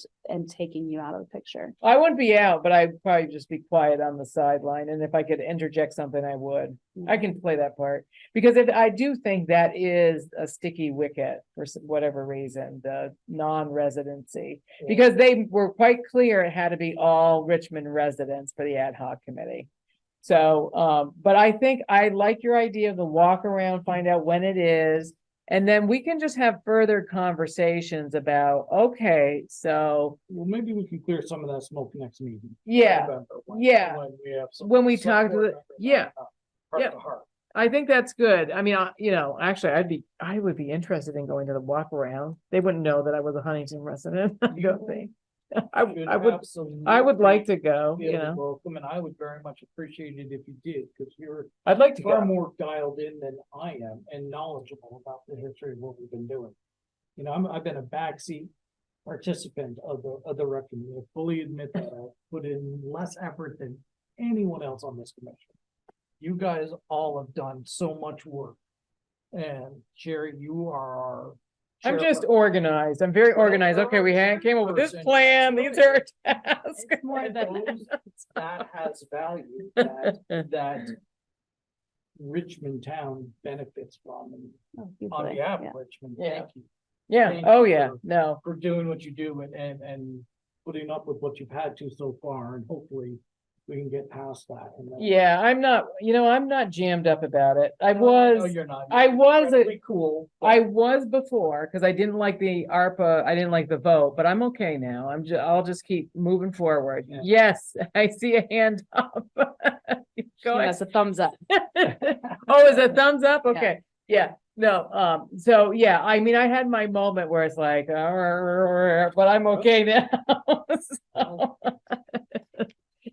taking you out of the picture. I wouldn't be out, but I'd probably just be quiet on the sideline. And if I could interject something, I would. I can play that part. Because I do think that is a sticky wicket for whatever reason, the non-residency. Because they were quite clear it had to be all Richmond residents for the ad hoc committee. So, but I think I like your idea of the walk around, find out when it is. And then we can just have further conversations about, okay, so Well, maybe we can clear some of that smoke next meeting. yeah, November, yeah. When we have some. When we select talk to board the- members yeah, on, heart yeah. to heart. I think that's good. I mean, actually, I would be interested in going to the walk around. They wouldn't know that I was a Huntington resident, I don't think. I would Absolutely like to go, feel you know, welcome, and I would very much appreciate it if you did, because you're I'd like to far go. more dialed in than I am and knowledgeable about the history of what we've been doing. I've been a backseat participant of the rec committee. I fully admit that I put in less effort than anyone else on this commission. You guys all have done so much work. And Sherry, you are our. I'm just chairperson. organized. I'm very Well, organized. you're Okay, we our came up with this chairperson. plan. These are tasks. It's more And than those- that has value that Richmond town benefits from. And on behalf of Richmond, Yeah. thank you Yeah, Thank oh you yeah, for- no, for doing what you do and putting up with what you've had to so far, and hopefully we can get past that. and then- Yeah, I'm not jammed up about it. I No, was, you're not. I was, Perfectly cool. but- I was before, because I didn't like the ARPA, I didn't like the vote, but I'm okay now. I'll just keep moving forward. Yeah. Yes, I see a hand up. Go ahead. That's a thumbs up. Oh, is it thumbs up? Yeah. Okay, yeah, no, so, yeah, I mean, I had my moment where it's like, but I'm okay now. So,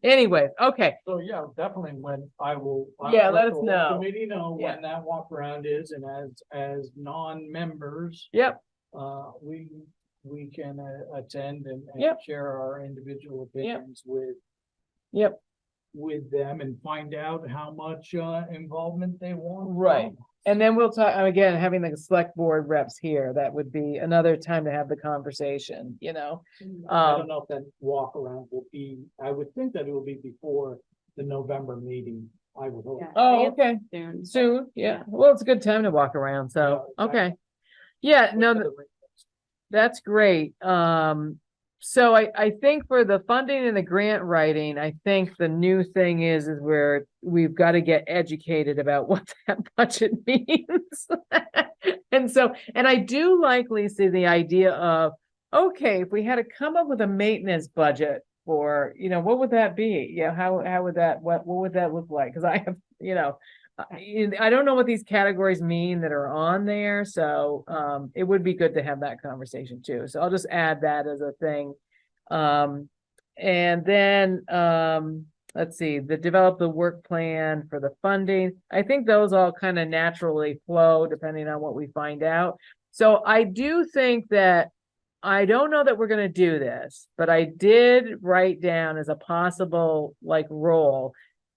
anyways, okay, So, yeah, definitely when I will. Yeah, let the us whole know. Committee know Yeah. when that walk around is, and as non-members, yep, we can attend and Yep. share our individual opinions yep, with them and find out how much involvement they want. Right. and then we'll talk, again, having the select board reps here, that would be another time to have the conversation, I Um, don't know if that walk around will be, I would think that it will be before the November meeting, I would hope. Yeah. Oh, I think okay, Soon. soon, yeah, well, it's a good time to walk around, so, Yeah, exactly. okay. Yeah, no, Look at the- that's great. So I think for the funding and the grant writing, I think the new thing is where we've got to get educated about what that budget means. And I do like, Lisa, the idea of, okay, if we had to come up with a maintenance budget for, what would that be? Yeah, how would that, what would that look like? Because I have, I don't know what these categories mean that are on there, so it would be good to have that conversation too. So I'll just add that as a thing. And then let's see, develop the work plan for the funding. I think those all kind of naturally flow depending on what we find out. So I do think that I don't know that we're gonna do this, but I did write down as a possible role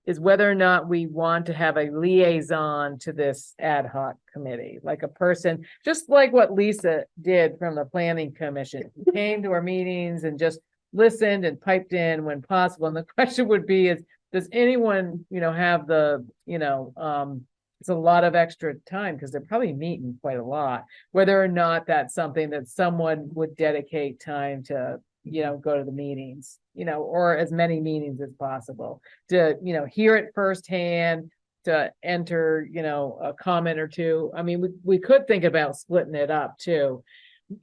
is whether or not we want to have a liaison to this ad hoc committee, like a person, just like what Lisa did from the planning commission. Who came to our meetings and just listened and piped in when possible. And the question would be is, does anyone, have the, it's a lot of extra time because they're probably meeting quite a lot, whether or not that's something that someone would dedicate time to, go to the meetings, or as many meetings as possible to, hear it firsthand, to enter, a comment or two. I mean, we could think about splitting it up too.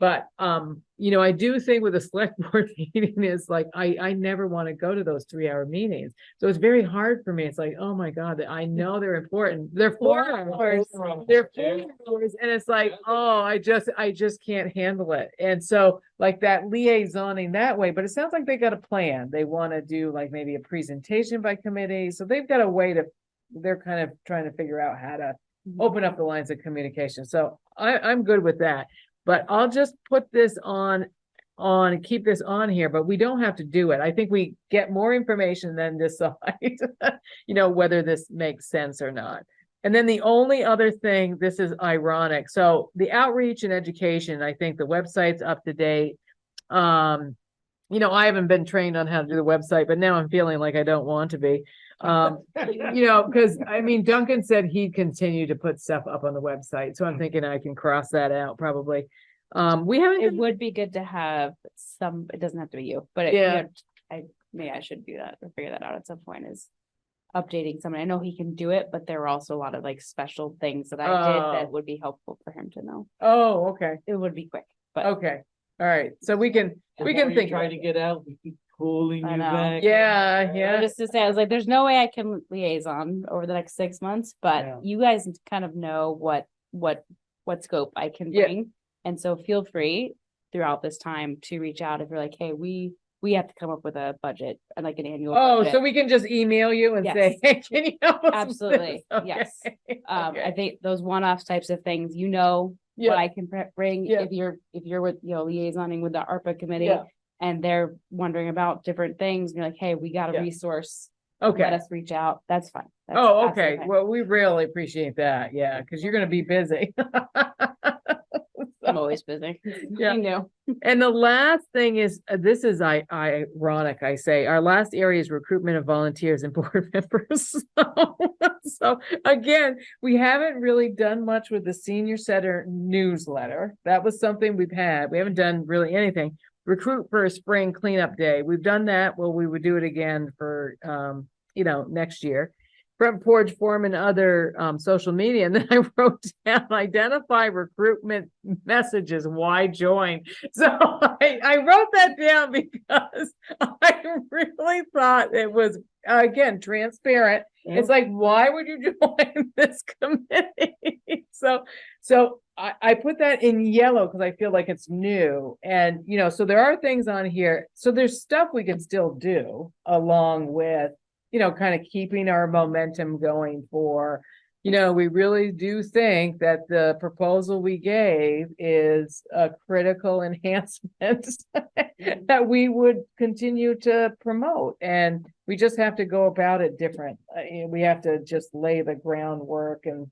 But, I do think with a select board meeting is I never want to go to those 3-hour meetings. So it's very hard for me. It's like, oh my God, I know they're important. They're 4 hours. They're 4 hours. And it's like, oh, I just can't handle it. And so that liaisoning that way, but it sounds like they got a plan. They want to do maybe a presentation by committee. So they've got a way they're kind of trying to figure out how to open up the lines of communication. So I'm good with that. But I'll just put this on, keep this on here, but we don't have to do it. I think we get more information then decide, whether this makes sense or not. And then the only other thing, this is ironic. So the outreach and education, I think the website's up to date. I haven't been trained on how to do the website, but now I'm feeling like I don't want to be. Because Duncan said he'd continue to put stuff up on the website, so I'm thinking I can cross that out probably. We haven't. It would be good to have some, it doesn't have to be you, but Yeah. maybe I should do that or figure that out at some point is updating someone. I know he can do it, but there were also a lot of special things that I did Oh. that would be helpful for him to know. Oh, okay, It would be quick, but okay, all right, so we can think. Try to get out, we keep pulling I you know. back. Yeah, Or yeah, just to say, I was like, there's no way I can liaison over the next 6 months, but Yeah. you guys kind of know what scope I can Yeah. bring. And so feel free throughout this time to reach out if you're like, hey, we have to come up with a budget and an annual. oh, budget. so we can just email you and say, hey, can you help us? with Absolutely, this? yes. Okay, I okay. think those one-off types of things, what Yeah, I can bring Yeah. if you're with, liaisoning with the ARPA committee. Yeah. And they're wondering about different things, and you're like, hey, we got a Yeah. resource. Let okay, us reach out. That's fine. That's oh, absolutely okay, fine. well, we really appreciate that, yeah, because you're gonna be busy. I'm always busy. Yeah. I know. And the last thing is, this is ironic, I say, our last area is recruitment of volunteers and board members. So again, we haven't really done much with the senior center newsletter. That was something we haven't done really anything. recruit for a spring cleanup day. We've done that. Well, we would do it again for, next year. Front porch forum and other social media. And then I wrote down identify recruitment messages. Why join? So I wrote that down because I really thought it was, again, transparent. It's like, why would you join this committee? So I put that in yellow because I feel like it's new. And, so there are things on here. So there's stuff we can still do along with, kind of keeping our momentum going for, we really do think that the proposal we gave is a critical enhancement that we would continue to promote. And we just have to go about it different. We have to just lay the groundwork and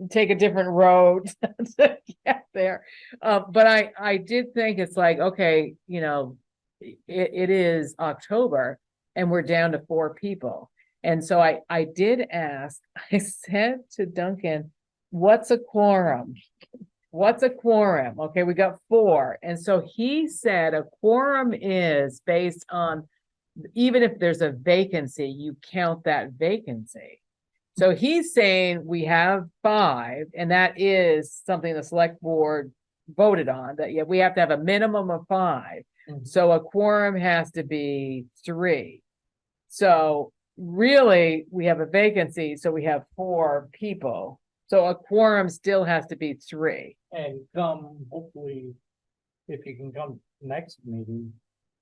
take a different road to get there. But I did think it's like, okay, it is October and we're down to 4 people. And so I did ask, I said to Duncan, what's a quorum? What's a quorum? Okay, we got 4. And so he said a quorum is based on, even if there's a vacancy, you count that vacancy. So he's saying we have 5, and that is something the select board voted on, that we have to have a minimum of 5. So a quorum has to be 3. So really, we have a vacancy, so we have 4 people. So a quorum still has to be 3. And come, hopefully, if you can come next meeting,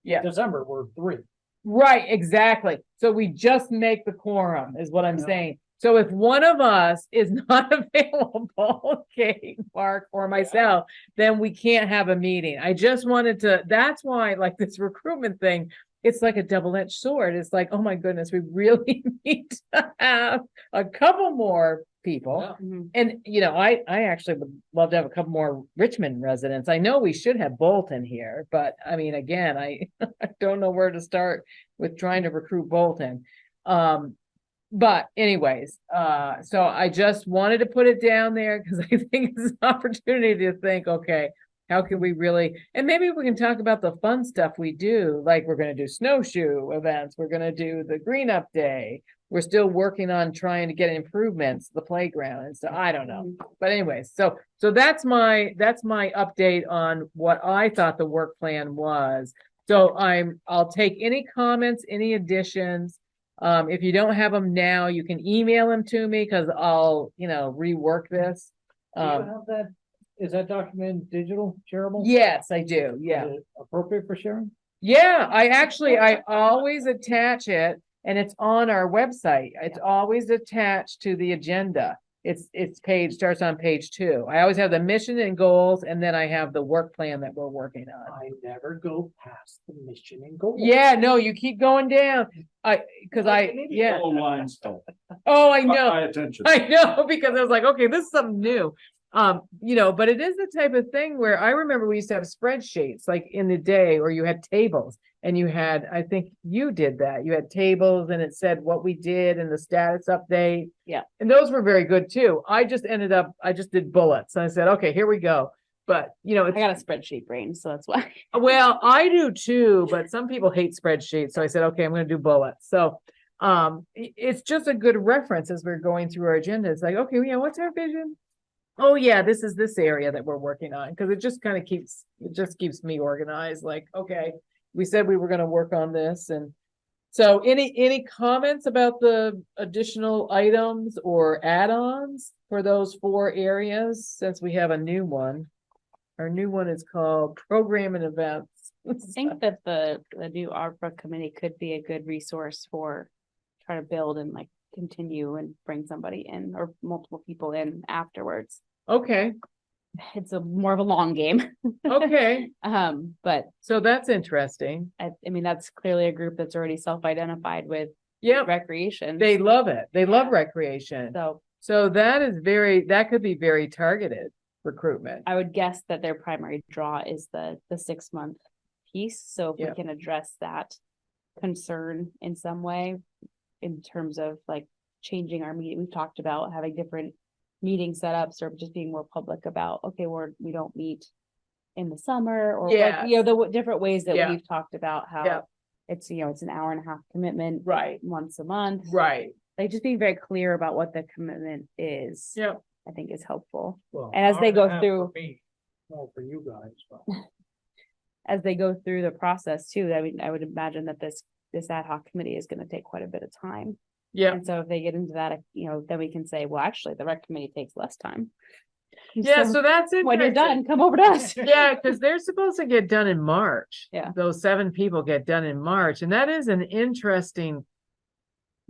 Yeah. December, we're 3. Right, exactly. So we just make the quorum is what I'm Yeah. saying. So if one of us is not available, Kate, Mark, or myself, then we can't have a meeting. I just wanted to, that's why like this recruitment thing, it's like a double-edged sword. It's like, oh my goodness, we really need to have a couple more people. Yeah. Mhm. And, I actually would love to have a couple more Richmond residents. I know we should have Bolton here, but I mean, again, I don't know where to start with trying to recruit Bolton. But anyways, so I just wanted to put it down there because I think it's an opportunity to think, okay, how can we really, and maybe we can talk about the fun stuff we do, like we're gonna do snowshoe events, we're gonna do the green up day. We're still working on trying to get improvements, the playground and stuff. I don't know. But anyways, so that's my update on what I thought the work plan was. So I'll take any comments, any additions. If you don't have them now, you can email them to me because I'll, rework this. Do you have that, is that document digital, shareable? Yes, I do. Yeah. Is it appropriate for sharing? Yeah, I always attach it and it's on our website. It's always attached to the agenda. It's starts on page 2. I always have the mission and goals, and then I have the work plan that we're working on. I never go past the mission and goal. Yeah, no, you keep going down. Yeah. lines don't. Oh, I know. Pay attention. I know, because I was like, okay, this is something new. But it is the type of thing where I remember we used to have spreadsheets like in the day, or you had tables and you had, I think you did that. You had tables and it said what we did and the status update. Yeah. And those were very good too. I just did bullets. And I said, okay, here we go. But I got a spreadsheet brain, so that's why. well, I do too, but some people hate spreadsheets. So I said, okay, I'm going to do bullets. So it's just a good reference as we're going through our agenda. It's like, okay, what's our vision? Oh yeah, this is this area that we're working on, because it just kind of keeps me organized. Like, okay, we said we were going to work on this. And so any comments about the additional items or add-ons for those 4 areas, since we have a new one? Our new one is called Program and Events. I think that the new ARPA committee could be a good resource for trying to build and like continue and bring somebody in or multiple people in afterwards. Okay, It's more of a long game. okay, But so that's interesting. I mean, that's clearly a group that's already self-identified with Yeah, recreation. they love it. They love recreation. So So that could be very targeted recruitment. I would guess that their primary draw is the 6-month piece. So if Yeah. we can address that concern in some way, in terms of like changing our meeting, we've talked about having different meeting setups or just being more public about, okay, we don't meet in the summer or Yes. like, the different ways that Yeah. we've talked about Yeah. how it's, it's an hour and a half commitment. Right. Once a month. Right. Like just being very clear about what the commitment is. Yeah. I think is helpful. Well, And as hour they and go a half through- for me, more for you guys, but. As they go through the process too, I mean, I would imagine that this ad hoc committee is gonna take quite a bit of time. Yeah. And so if they get into that, then we can say, well, actually, the rec committee takes less time. Yeah. So that's it. When you're done, come over to us. Yeah, because they're supposed to get done in March. Yeah. Those 7 people get done in March, and that is an interesting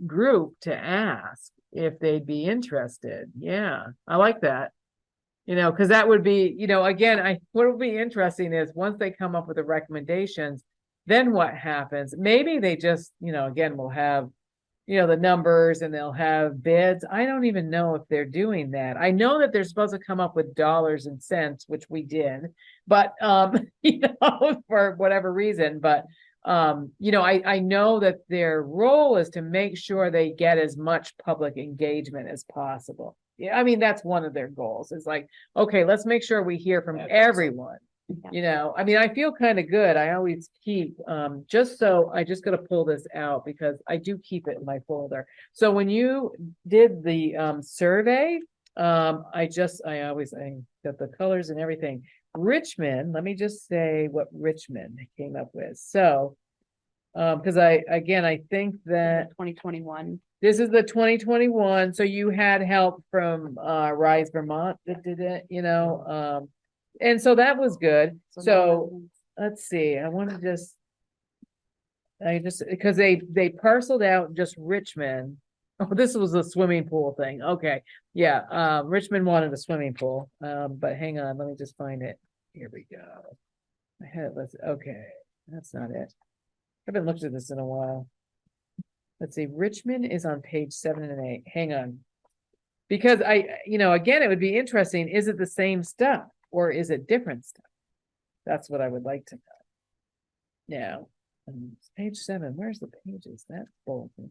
group to ask if they'd be interested. Yeah, I like that. Because that would be, again, what would be interesting is once they come up with the recommendations, then what happens? Maybe they just, again, will have, the numbers and they'll have bids. I don't even know if they're doing that. I know that they're supposed to come up with dollars and cents, which we did, but, for whatever reason, but, I know that their role is to make sure they get as much public engagement as possible. Yeah, I mean, that's one of their goals. It's like, okay, let's make sure we hear from everyone. I mean, I feel kind of good. I always keep, I just gotta pull this out because I do keep it in my folder. So when you did the survey, I got the colors and everything. Richmond, let me just say what Richmond came up with. So, because I think that 2021. this is the 2021, so you had help from Rise Vermont that did it, and so that was good. So let's see, I want to because they parceled out just Richmond. Oh, this was a swimming pool thing. Okay, yeah, Richmond wanted a swimming pool, but hang on, let me just find it. Here we go. Okay, that's not it. I haven't looked at this in a while. Let's see, Richmond is on page 7 and 8. Hang on. Because again, it would be interesting. Is it the same stuff or is it different stuff? That's what I would like to know. Now, page 7, where's the pages? That bulletin.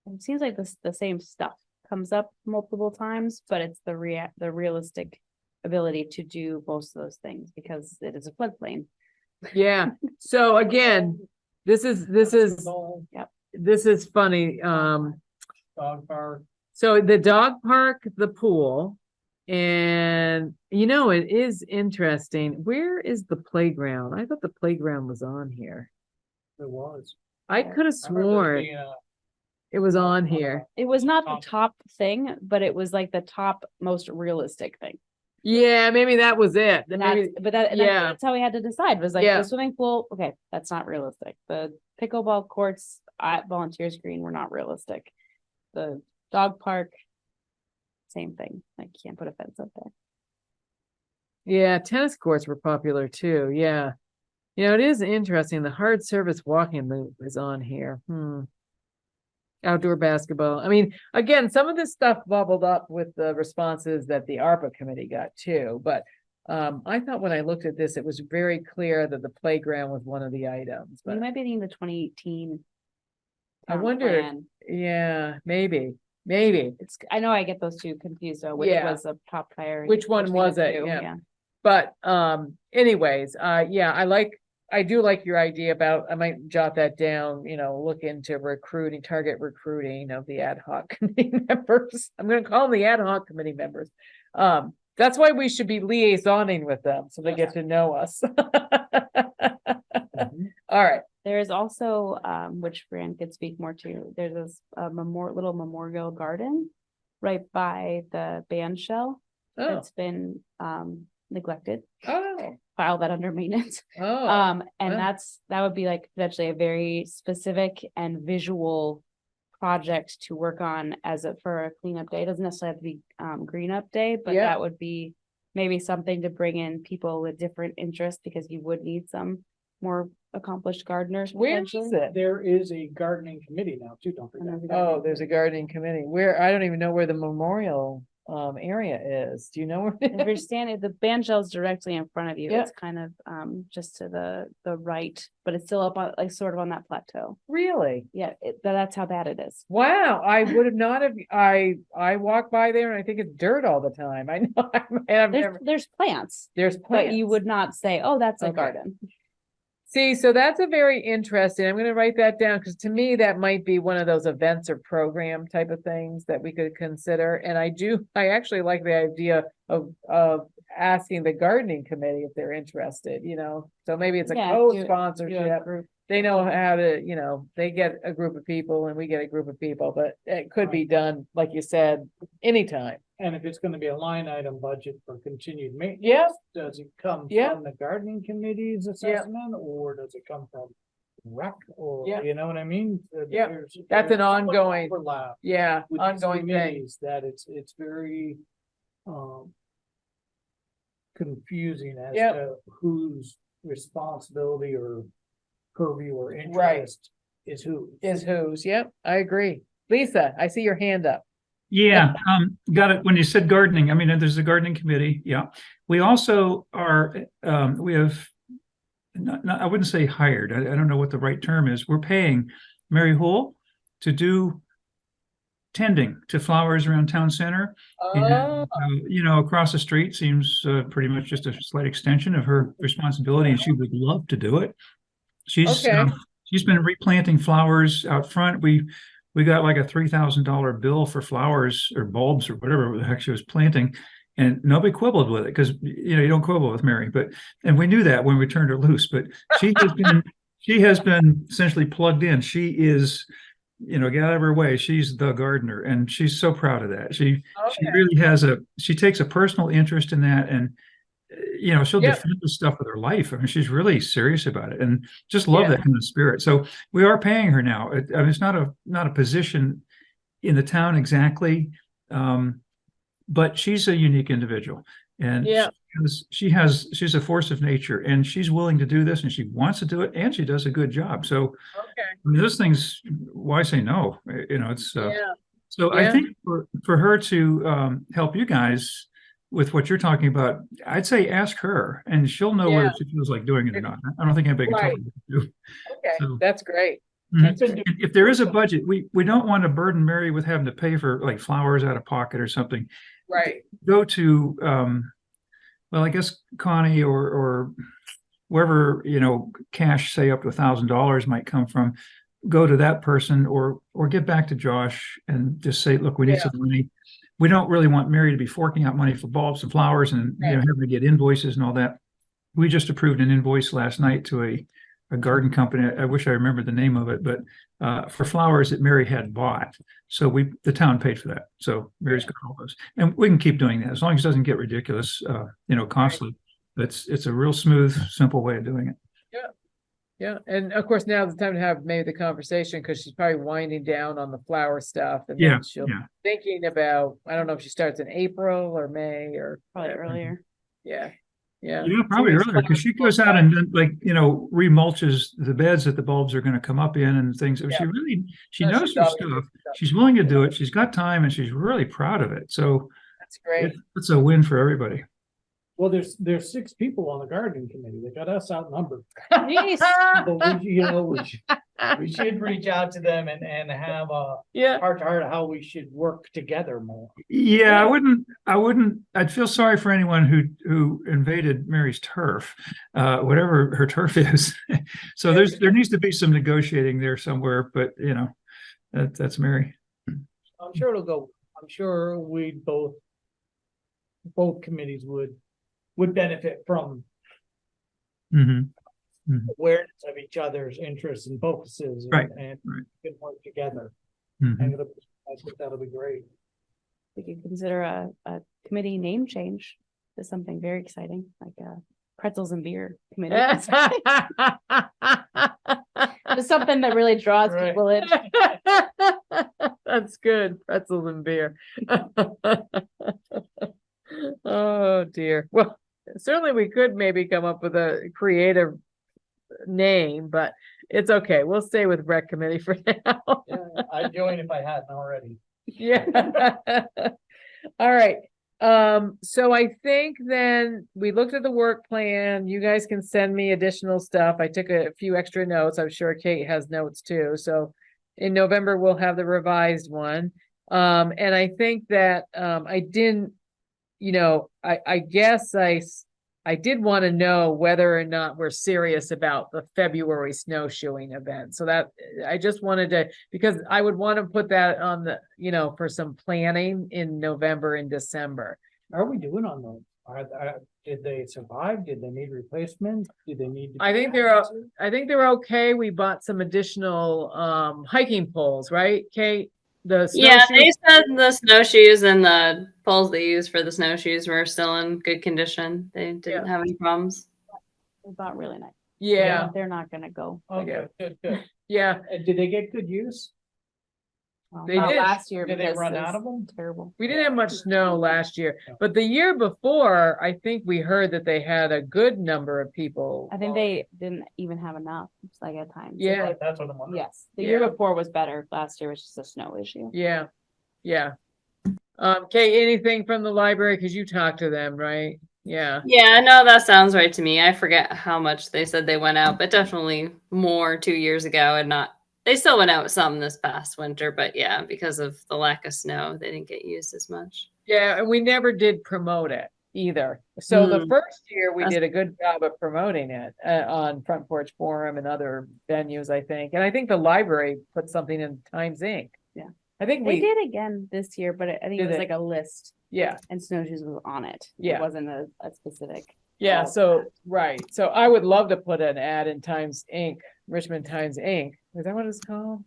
It seems like the same stuff comes up multiple times, but it's the realistic ability to do most of those things because it is a floodplain. Yeah. So again, this is Yep. this is funny. Dog park. So the dog park, the pool, and it is interesting. Where is the playground? I thought the playground was on here. It was. I could have I remember sworn being a- it was on here. It was not the Top. top thing, but it was like the top most realistic thing. Yeah, maybe that was it. And Maybe- yeah. that's how we had to decide was like Yeah. the swimming pool. Okay, that's not realistic. The pickleball courts at Volunteers Green were not realistic. The dog park, same thing. Like can't put a fence up there. Yeah, tennis courts were popular too. Yeah. It is interesting. The hard service walking loop is on here. Outdoor basketball. I mean, again, some of this stuff bubbled up with the responses that the ARPA committee got too, but I thought when I looked at this, it was very clear that the playground was one of the items, You but might be thinking the 2018. I town wondered- plan. yeah, maybe. I know I get those two confused though, which Yeah. was a top priority. Which one between the was it? two, Yeah. But anyways, yeah, I do like your idea about, I might jot that down, look into target recruiting of the ad hoc committee members. I'm gonna call them the ad hoc committee members. That's why we should be liaisoning with them, so they get to know us. All right, There is also, which Fran could speak more to, there's this little memorial garden right by the band shell oh, that's been neglected. oh, File that under maintenance. oh, And wow. that would be like potentially a very specific and visual project to work on for a cleanup day. It doesn't necessarily have to be green up day, but Yeah. that would be maybe something to bring in people with different interests because you would need some more accomplished gardeners. Where is potentially. it? There is a gardening committee now too, don't And forget. there's a Oh, there's a gardening committee. I don't even know where the memorial area is. Do you know where? If you're standing, the bandshell's directly in front of you. Yeah. It's kind of just to the right, but it's still up on like sort of on that plateau. Really? Yeah, that's how bad it is. Wow, I would have not have, I walk by there and I think it's dirt all the time. I know, I've never, There's plants, there's but you plants. would not say, oh, that's a Okay. garden. See, so that's a very interesting, I'm gonna write that down, because to me, that might be one of those events or program type of things that we could consider. And I actually like the idea of asking the gardening committee if they're interested, so maybe it's a Yeah, do it. co-sponsorship. They know how to, they get a group of people and we get a group of people, but it could be done, like you said, anytime. And if it's gonna be a line item budget for continued maintenance. Yeah. Does it come Yeah. from the gardening committee's assessment, or does it come from rec, or, Yeah. you know what I mean? Yeah. There's- That's an there's so much ongoing- overlap Yeah, with these ongoing thing. committees that it's very, confusing as Yep. to whose responsibility or purview or Right. interest is who. Is whose, yep, I agree. Lisa, I see your hand up. Yeah, got it. When you said gardening, I mean, there's a gardening committee. Yeah. We also are, we have, I wouldn't say hired. I don't know what the right term is. We're paying Mary Hull to do tending to flowers around town center. And, Oh, across the street seems pretty much just a slight extension of her responsibility, and she would love to do it. She's Okay. she's been replanting flowers out front. We got like a $3,000 bill for flowers or bulbs or whatever the heck she was planting, and nobody quibbled with it because you don't quibble with Mary. And we knew that when we turned her loose. But she has been essentially plugged in. She is, get out of her way. She's the gardener, and she's so proud of that. She okay. really she takes a personal interest in that, and she'll Yep. defend the stuff with her life. I mean, she's really serious about it, and just love Yeah. that kind of spirit. So we are paying her now. I mean, it's not a position in the town exactly, but she's a unique individual, and Yeah. she's a force of nature, and she's willing to do this, and she wants to do it, and she does a good job. So Okay, I mean, those things, why say no? It's yeah, so I Yeah. think for her to help you guys with what you're talking about, I'd say ask her, and she'll know Yeah. whether she feels like doing it or not. I don't think anybody can tell Right. her what to do. okay, So- that's great. Mhm. And if there is a budget, we don't want to burden Mary with having to pay for like flowers out of pocket or something. Right, Go to, well, I guess Connie or wherever, cash, say up to $1,000 might come from. Go to that person or get back to Josh and just say, look, we need Yeah. some money. We don't really want Mary to be forking out money for bulbs and flowers and, Right. having to get invoices and all that. We just approved an invoice last night to a garden company. I wish I remembered the name of it, but for flowers that Mary had bought. So the town paid for that. So Mary's got all those, and we can keep doing that as long as it doesn't get ridiculous, costly. It's a real smooth, simple way of doing it. yeah, and of course, now's the time to have maybe the conversation, because she's probably winding down on the flower stuff, and Yeah, then she'll yeah. thinking about, I don't know if she starts in April or May or Probably whatever. earlier. Yeah, yeah. Yeah, probably Serious earlier, because she goes out and then remulches the beds that the bulbs are going to come up in and things. Yeah. She No, knows she's her always stuff. good stuff. She's willing to do it. She's got time, and she's really proud of it. So That's great. it's a win for everybody. Well, there's 6 people on the gardening committee. They got us outnumbered. Jeez. But we should reach out to them and have a Yeah, heart to heart of how we should work together more. Yeah, I'd feel sorry for anyone who invaded Mary's turf, whatever her turf is. So there needs to be some negotiating there somewhere, but that's Mary. I'm sure it'll go, I'm sure both committees would benefit from Mhm. awareness of each other's interests and focuses Right, and right. can work together. Mhm. I think that'll be great. We could consider a committee name change to something very exciting, like a pretzels and beer committee. Just something that really draws Right. people in. That's good, pretzels and beer. Oh, dear. Well, certainly we could maybe come up with a creative name, but it's okay. We'll stay with rec committee for now. Yeah, I'd join if I hadn't already. Yeah. All right. So I think then we looked at the work plan. You guys can send me additional stuff. I took a few extra notes. I'm sure Kate has notes too. So in November, we'll have the revised one. And I think that, I didn't, I guess I did want to know whether or not we're serious about the February snowshoeing event. So that I just wanted to, because I would want to put that on the, for some planning in November and December. How are we doing on those? Did they survive? Did they need replacement? Do they need? to I be think they're, added to? I think they're okay. We bought some additional hiking poles, right, Kate? The Yeah, they snowshoes? said the snowshoes and the poles they used for the snowshoes were still in good condition. They didn't have any problems. About really nice. Yeah, They're not gonna go. Okay, good, good. yeah, And did they get good use? They Not did. last year Did they because run it out was of them? terrible. we didn't have much snow last year, Yeah. but the year before, I think we heard that they had a good number of people. I think they didn't even have enough, it's like at times. Like, Yeah. That's what I'm wondering. Yes, the year Yeah. before was better. Last year was just a snow issue. Yeah, yeah. Kate, anything from the library? Cause you talked to them, right? Yeah, Yeah, no, that sounds right to me. I forget how much they said they went out, but definitely more 2 years ago and not, they still went out some this past winter, but yeah, because of the lack of snow, they didn't get used as much. yeah, and we never did promote it either. So the first year we That's- did a good job of promoting it on Front Porch Forum and other venues, I think. And I think the library put something in Times Inc. Yeah. I think They we, did again this year, but I think it Did was they? like a list yeah, and snowshoes was on it. Yeah. It wasn't a specific. yeah, Oh, so, right. So I would love to put an ad in Times Inc., Richmond Times Inc. Is that what it's called?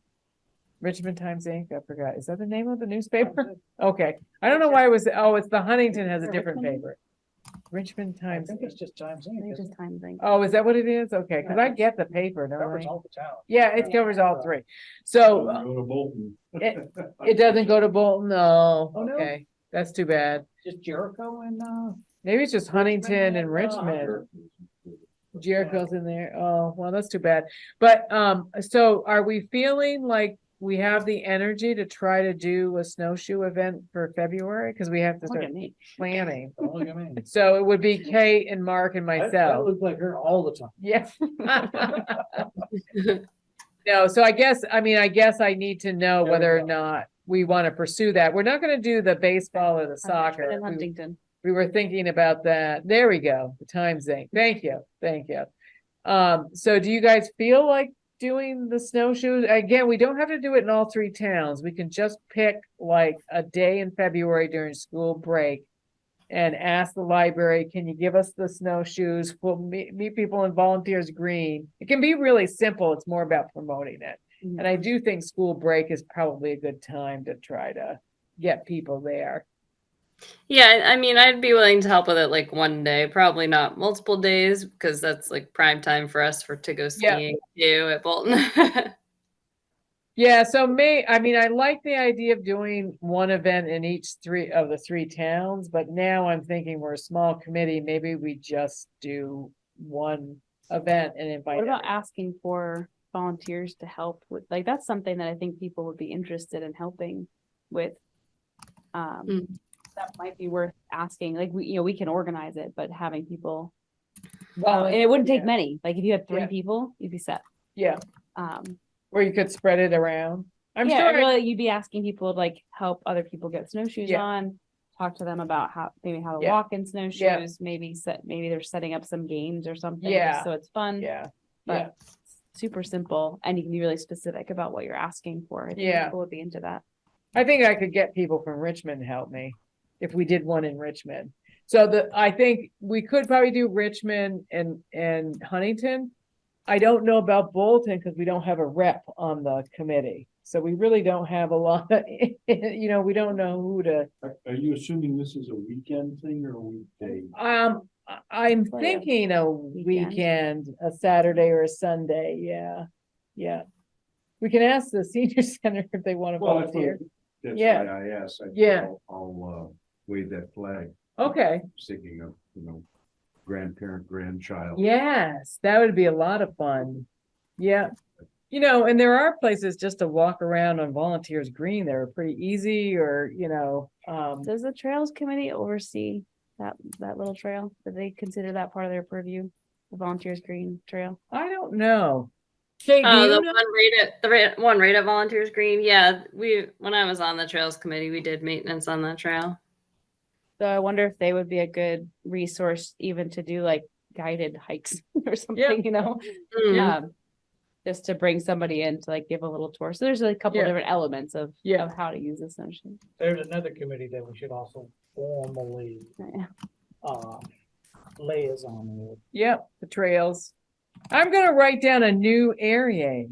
Richmond Times Inc. I forgot. Is that the name of the newspaper? Okay. I don't know why it was, it's the Huntington has a different Richmond? paper. Richmond I Times. think it's just Times I Inc. think isn't just it? time thing. Oh, is that what it is? Okay, because I get the paper, don't Covers I? all the town. Yeah, it covers all three. So Go to Bolton. it doesn't go to Bolton, no. Oh, no? Okay, that's too bad. Just Jericho and, Maybe it's just Huntington and and, Richmond. Jericho's in there. Oh, well, that's too bad. But, so are we feeling like we have the energy to try to do a snowshoe event for February? Because we have to Look start at me. planning. oh, look at me. So it would be Kate and Mark and That myself. looks like her all the time. Yes. No, so I guess I need to know There we whether or go. not we want to pursue that. We're not gonna do the baseball or the soccer. In Huntington. We were thinking about that. There we go, the time thing. Thank you, thank you. So do you guys feel like doing the snowshoes? Again, we don't have to do it in all three towns. We can just pick like a day in February during school break and ask the library, can you give us the snowshoes? We'll meet people in Volunteers Green. It can be really simple. It's more about promoting it. Mhm. And I do think school break is probably a good time to try to get people there. Yeah, I mean, I'd be willing to help with it like one day, probably not multiple days, because that's like prime time for us to go Yeah. skiing too at Bolton. Yeah, so I like the idea of doing one event in each three of the three towns, but now I'm thinking we're a small committee, maybe we just do one event and invite. What about everyone. asking for volunteers to help with, like, that's something that I think people would be interested in helping with. Mm. That might be worth asking, like, we can organize it, but having people, Well, and it wouldn't take yeah. many, like, if you had three Yeah. people, you'd be set. Yeah, Um, where you could spread it around. I'm yeah, sure, really, you'd be asking people to like help other people get snowshoes Yeah. on, talk to them about how to Yeah. walk in snowshoes, maybe they're setting up some games or something, Yeah. just so it's fun. yeah, yeah, But super simple, and you can be really specific about what you're asking for. I think Yeah. people would be into that. I think I could get people from Richmond to help me if we did one in Richmond. So I think we could probably do Richmond and Huntington. I don't know about Bolton because we don't have a rep on the committee. So we really don't have a lot, we don't know who to, Are you assuming this is a weekend thing or a weekday? I'm Like a thinking a weekend. weekend, a Saturday or a Sunday, yeah, yeah. We can ask the senior center if they want to Well, that's volunteer. why Yeah. I asked. Yeah. I'll wave that flag, Okay, thinking of, grandparent, grandchild. yes, that would be a lot of fun. Yeah, You know, and there are places just to walk around on Volunteers Green that are pretty easy or, Does the Trails Committee oversee that little trail? Do they consider that part of their purview? The Volunteers Green Trail? I don't know. Kate, do Oh, you the know? one right at Volunteers Green. Yeah, when I was on the trails committee, we did maintenance on that trail. So I wonder if they would be a good resource even to do like guided hikes or something, Mm. just to bring somebody in to like give a little tour. So there's a couple Yeah. different elements of Yeah. how to use this notion. There's another committee that we should also formally, Yeah. liaison with. Yep, the trails. I'm gonna write down a new area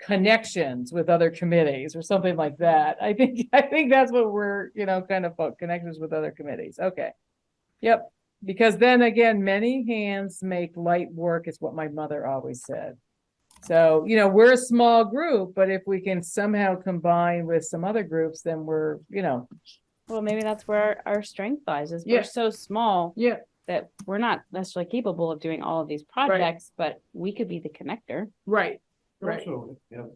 connections with other committees or something like that. I think that's what we're, kind of connections with other committees. Okay. Yep. Because then again, many hands make light work is what my mother always said. So, we're a small group, but if we can somehow combine with some other groups, then we're, Well, maybe that's where our strength lies is Yeah. we're so small yeah, that we're not necessarily capable of doing all of these projects, but we could be the connector. right. Right. Also, your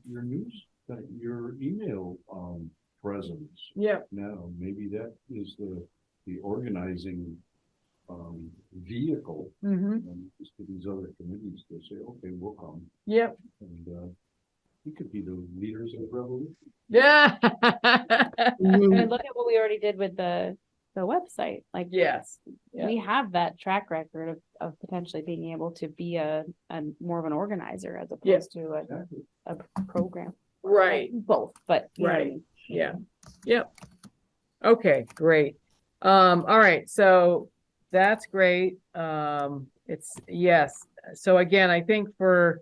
your email, presence Yeah. now, maybe that is the organizing, vehicle. Mm-hmm. Just to these other committees to say, okay, we'll come, Yep. and, you could be the leaders of the revolution. Yeah. And look at what we already did with the website. Like, Yes. Yeah. we have that track record of potentially being able to be a more of an organizer as Yeah. opposed to Exactly. a program. Right. Both, but you know what I Right. mean. Yeah. Yep. Okay, great. All right, so that's great. It's yes. So again, I think we're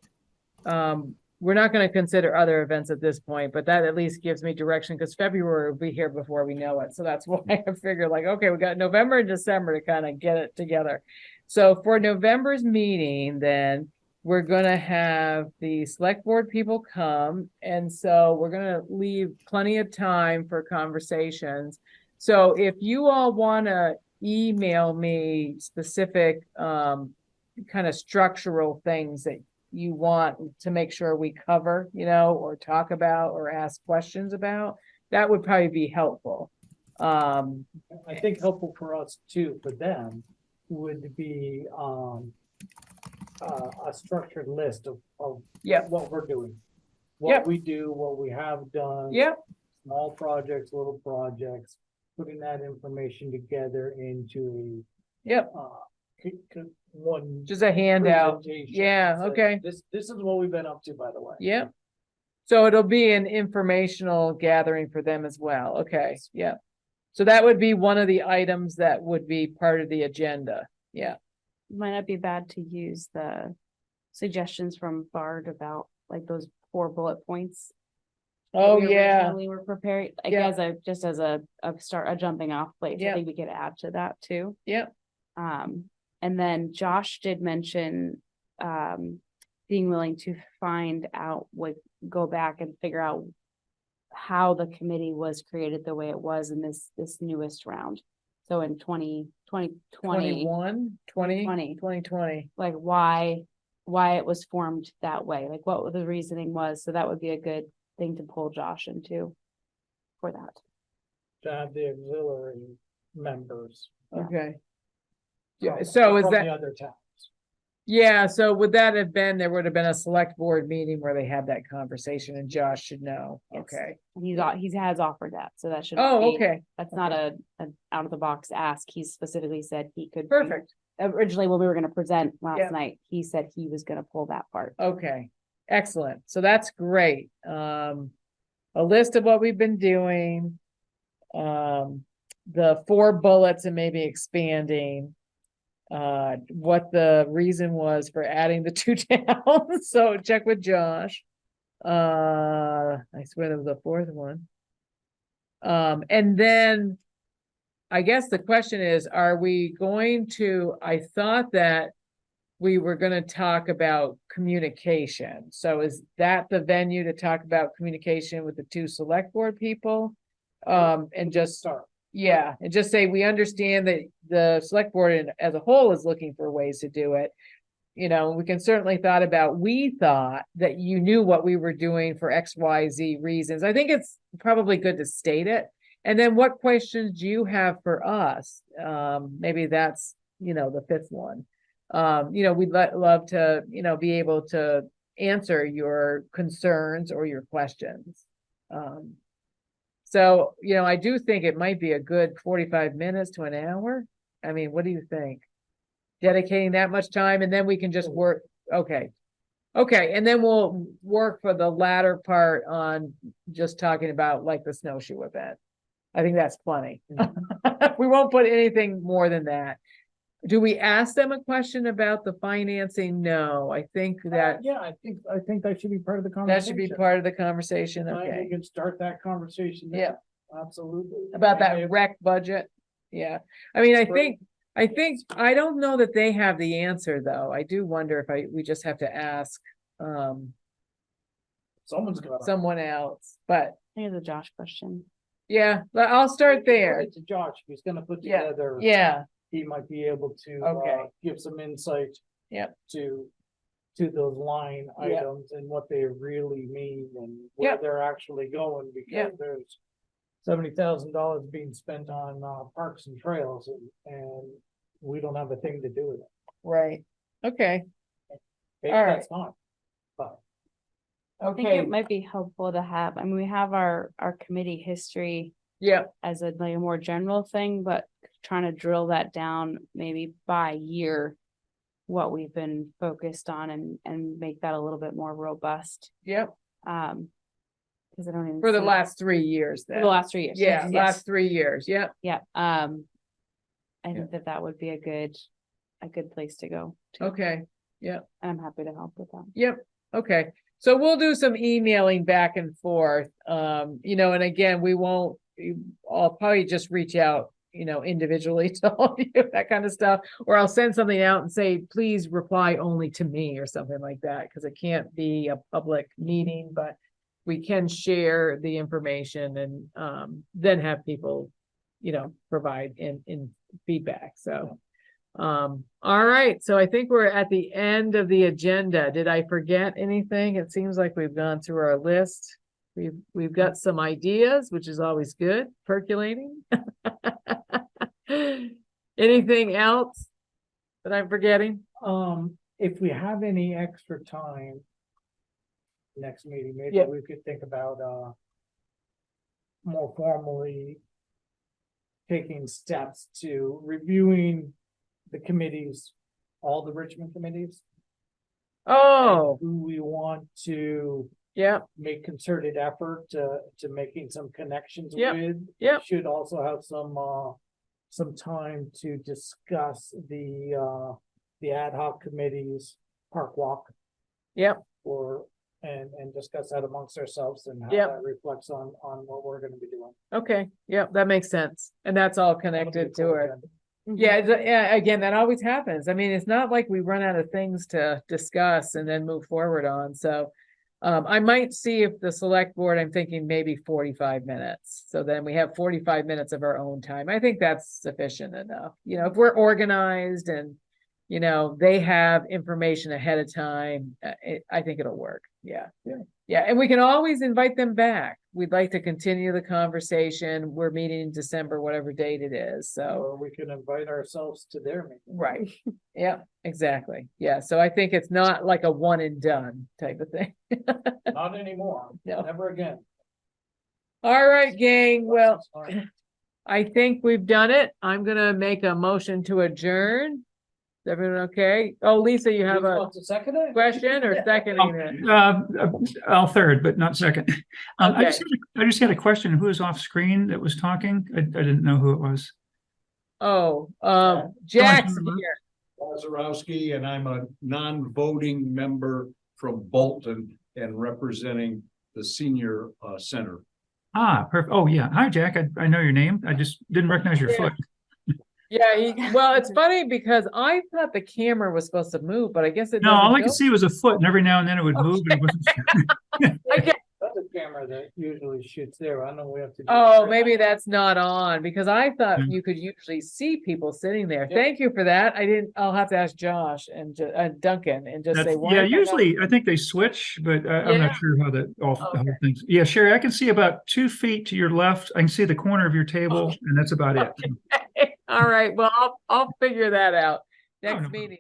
not going to consider other events at this point, but that at least gives me direction because February will be here before we know it. So that's why I figured like, okay, we got November and December to kind of get it together. So for November's meeting, then we're going to have the select board people come. And so we're going to leave plenty of time for conversations. So if you all want to email me specific kind of structural things that you want to make sure we cover, or talk about or ask questions about, that would probably be helpful. I think helpful for us too, for them, would be, a structured list of Yeah. what we're doing. Yep. What we do, what we have done. Yep. Small projects, little projects, putting that information together into Yep. one. Just a handout. presentation. Yeah, So okay. This is what we've been up to, by the way. Yep. So it'll be an informational gathering for them as well. Okay, yeah. So that would be one of the items that would be part of the agenda. Yeah. Might not be bad to use the suggestions from Bard about like those 4 bullet points. that Oh, we yeah. originally were prepared, like Yeah. as a start, a jumping off place. Yeah. I think we could add to that too. Yep. And then Josh did mention, being willing to find out, go back and figure out how the committee was created the way it was in this newest round. So in 2020, 21, 20, 20. 2020. like why it was formed that way, like what the reasoning was. So that would be a good thing to pull Josh into for that. To have the auxiliary members. Yeah. Okay. Yeah, from- so is from that- the other towns. Yeah, so would that have been, there would have been a select board meeting where they had that conversation and Josh should know. Yes. Okay. And he has offered that, so that should. Oh, okay. That's not an out of the box ask. He specifically said he could. bring- Perfect. Originally, when we were gonna present Yeah. last night, he said he was gonna pull that part. Okay, excellent. So that's great. A list of what we've been doing. The 4 bullets and maybe expanding. What the reason was for adding the 2 towns. So check with Josh. I swear there was a 4th one. And then I guess the question is, are we going to, I thought that we were gonna talk about communication. So is that the venue to talk about communication with the 2 select board people? And just Start. yeah, and just say, we understand that the select board as a whole is looking for ways to do it. we can certainly we thought that you knew what we were doing for XYZ reasons. I think it's probably good to state it. And then what questions do you have for us? Maybe that's, the fifth one. We'd love to, be able to answer your concerns or your questions. So, I do think it might be a good 45 minutes to an hour. I mean, what do you think? Dedicating that much time, and then we can just work. Okay. And then we'll work for the latter part on just talking about like the snowshoe event. I think that's plenty. We won't put anything more than that. Do we ask them a question about the financing? No, I think that Yeah, I think that should be part of the that conversation. should be part of the conversation. I think Okay. we can start that conversation. Yeah. Absolutely. About And that if- rec budget. Yeah. I mean, Great. I don't know that they have the answer though. I do wonder if we just have to ask, Someone's got. someone else, but I think it's a Josh question. yeah, but I'll start there. To Josh, if he's gonna put Yeah, together. Yeah, He might be able to, Okay. give some insight. Yep. To those line Yep. items and what they really mean and Yep. where they're actually going, Yep. because there's $70,000 being spent on, parks and trails and we don't have a thing to do with it. right. Okay, Maybe All right. that's not, but. I think okay, it might be helpful to have, I mean, we have our committee history yeah, as a like a more general thing, but trying to drill that down maybe by year, what we've been focused on and make that a little bit more robust. yep, Because I don't even. for the see- last 3 years For then. the last 3 years. Yeah, yes, last 3 years, yep, Yeah, I think that would be a good place to go. to. okay, And I'm happy to help with that. yep, okay. So we'll do some emailing back and forth, and again, I'll probably just reach out, individually to all of you, that kind of stuff. Or I'll send something out and say, please reply only to me or something like that, because it can't be a public meeting, but we can share the information and then have people, provide in feedback. So, all right. So I think we're at the end of the agenda. Did I forget anything? It seems like we've gone through our list. We've got some ideas, which is always good, percolating. Anything else that I'm forgetting? If we have any extra time. Next meeting, maybe Yeah. we could think about, more formally. Taking steps to reviewing the committees, all the Richmond committees. Oh, Who we want to yeah, make concerted effort to making some connections Yep, with. yep. Should also have some time to discuss the ad hoc committees, park walk. Yep. And discuss that amongst ourselves and how Yep. that reflects on what we're gonna be doing. Okay, yep, that makes sense. And that's all connected to it. Mm-hmm. Yeah, yeah, again, that always happens. I mean, it's not like we run out of things to discuss and then move forward on, so. I might see if the select board, I'm thinking maybe 45 minutes. So then we have 45 minutes of our own time. I think that's sufficient enough. If we're organized and, they have information ahead of time, I think it'll work. Yeah. Yeah, and we can always invite them back. We'd like to continue the conversation. We're meeting in December, whatever date it is, so. Or we can invite ourselves to their meeting. Right, yeah, exactly. Yeah, so I think it's not like a one and done type of thing. Not anymore, No. never again. All right, gang, well, All right. I think we've done it. I'm gonna make a motion to adjourn. Is everyone okay? Oh, Lisa, you have Who a wants to second it? question or seconding it? I'll third, but not second. I just had a question. Who was off screen that was talking? I didn't know who it was. Oh, Jack's Someone- here. Lazarowski, and I'm a non-voting member from Bolton and representing the senior center. Ah, perfect. Oh, yeah. Hi, Jack. I know your name. I just didn't recognize your Yeah. foot. Yeah, well, it's funny because I thought the camera was supposed to move, but I guess it No, all I doesn't could see was a foot, and every now and then it would move. And it wasn't. go. I guess- camera that usually shoots there. I don't know, we have to. Oh, maybe that's not on because I thought Mm. you could usually see people sitting there. Yeah. Thank you for that. I didn't, I'll have to ask Josh and Duncan and just say. why Yeah, is that not- usually I think they switch, but I'm Yeah. not sure how that all how Okay. things. Yeah, Sherry, I can see about 2 feet to your left. I can see the corner of your table, and that's about it. All right, well, I'll figure that out no next problem. meeting.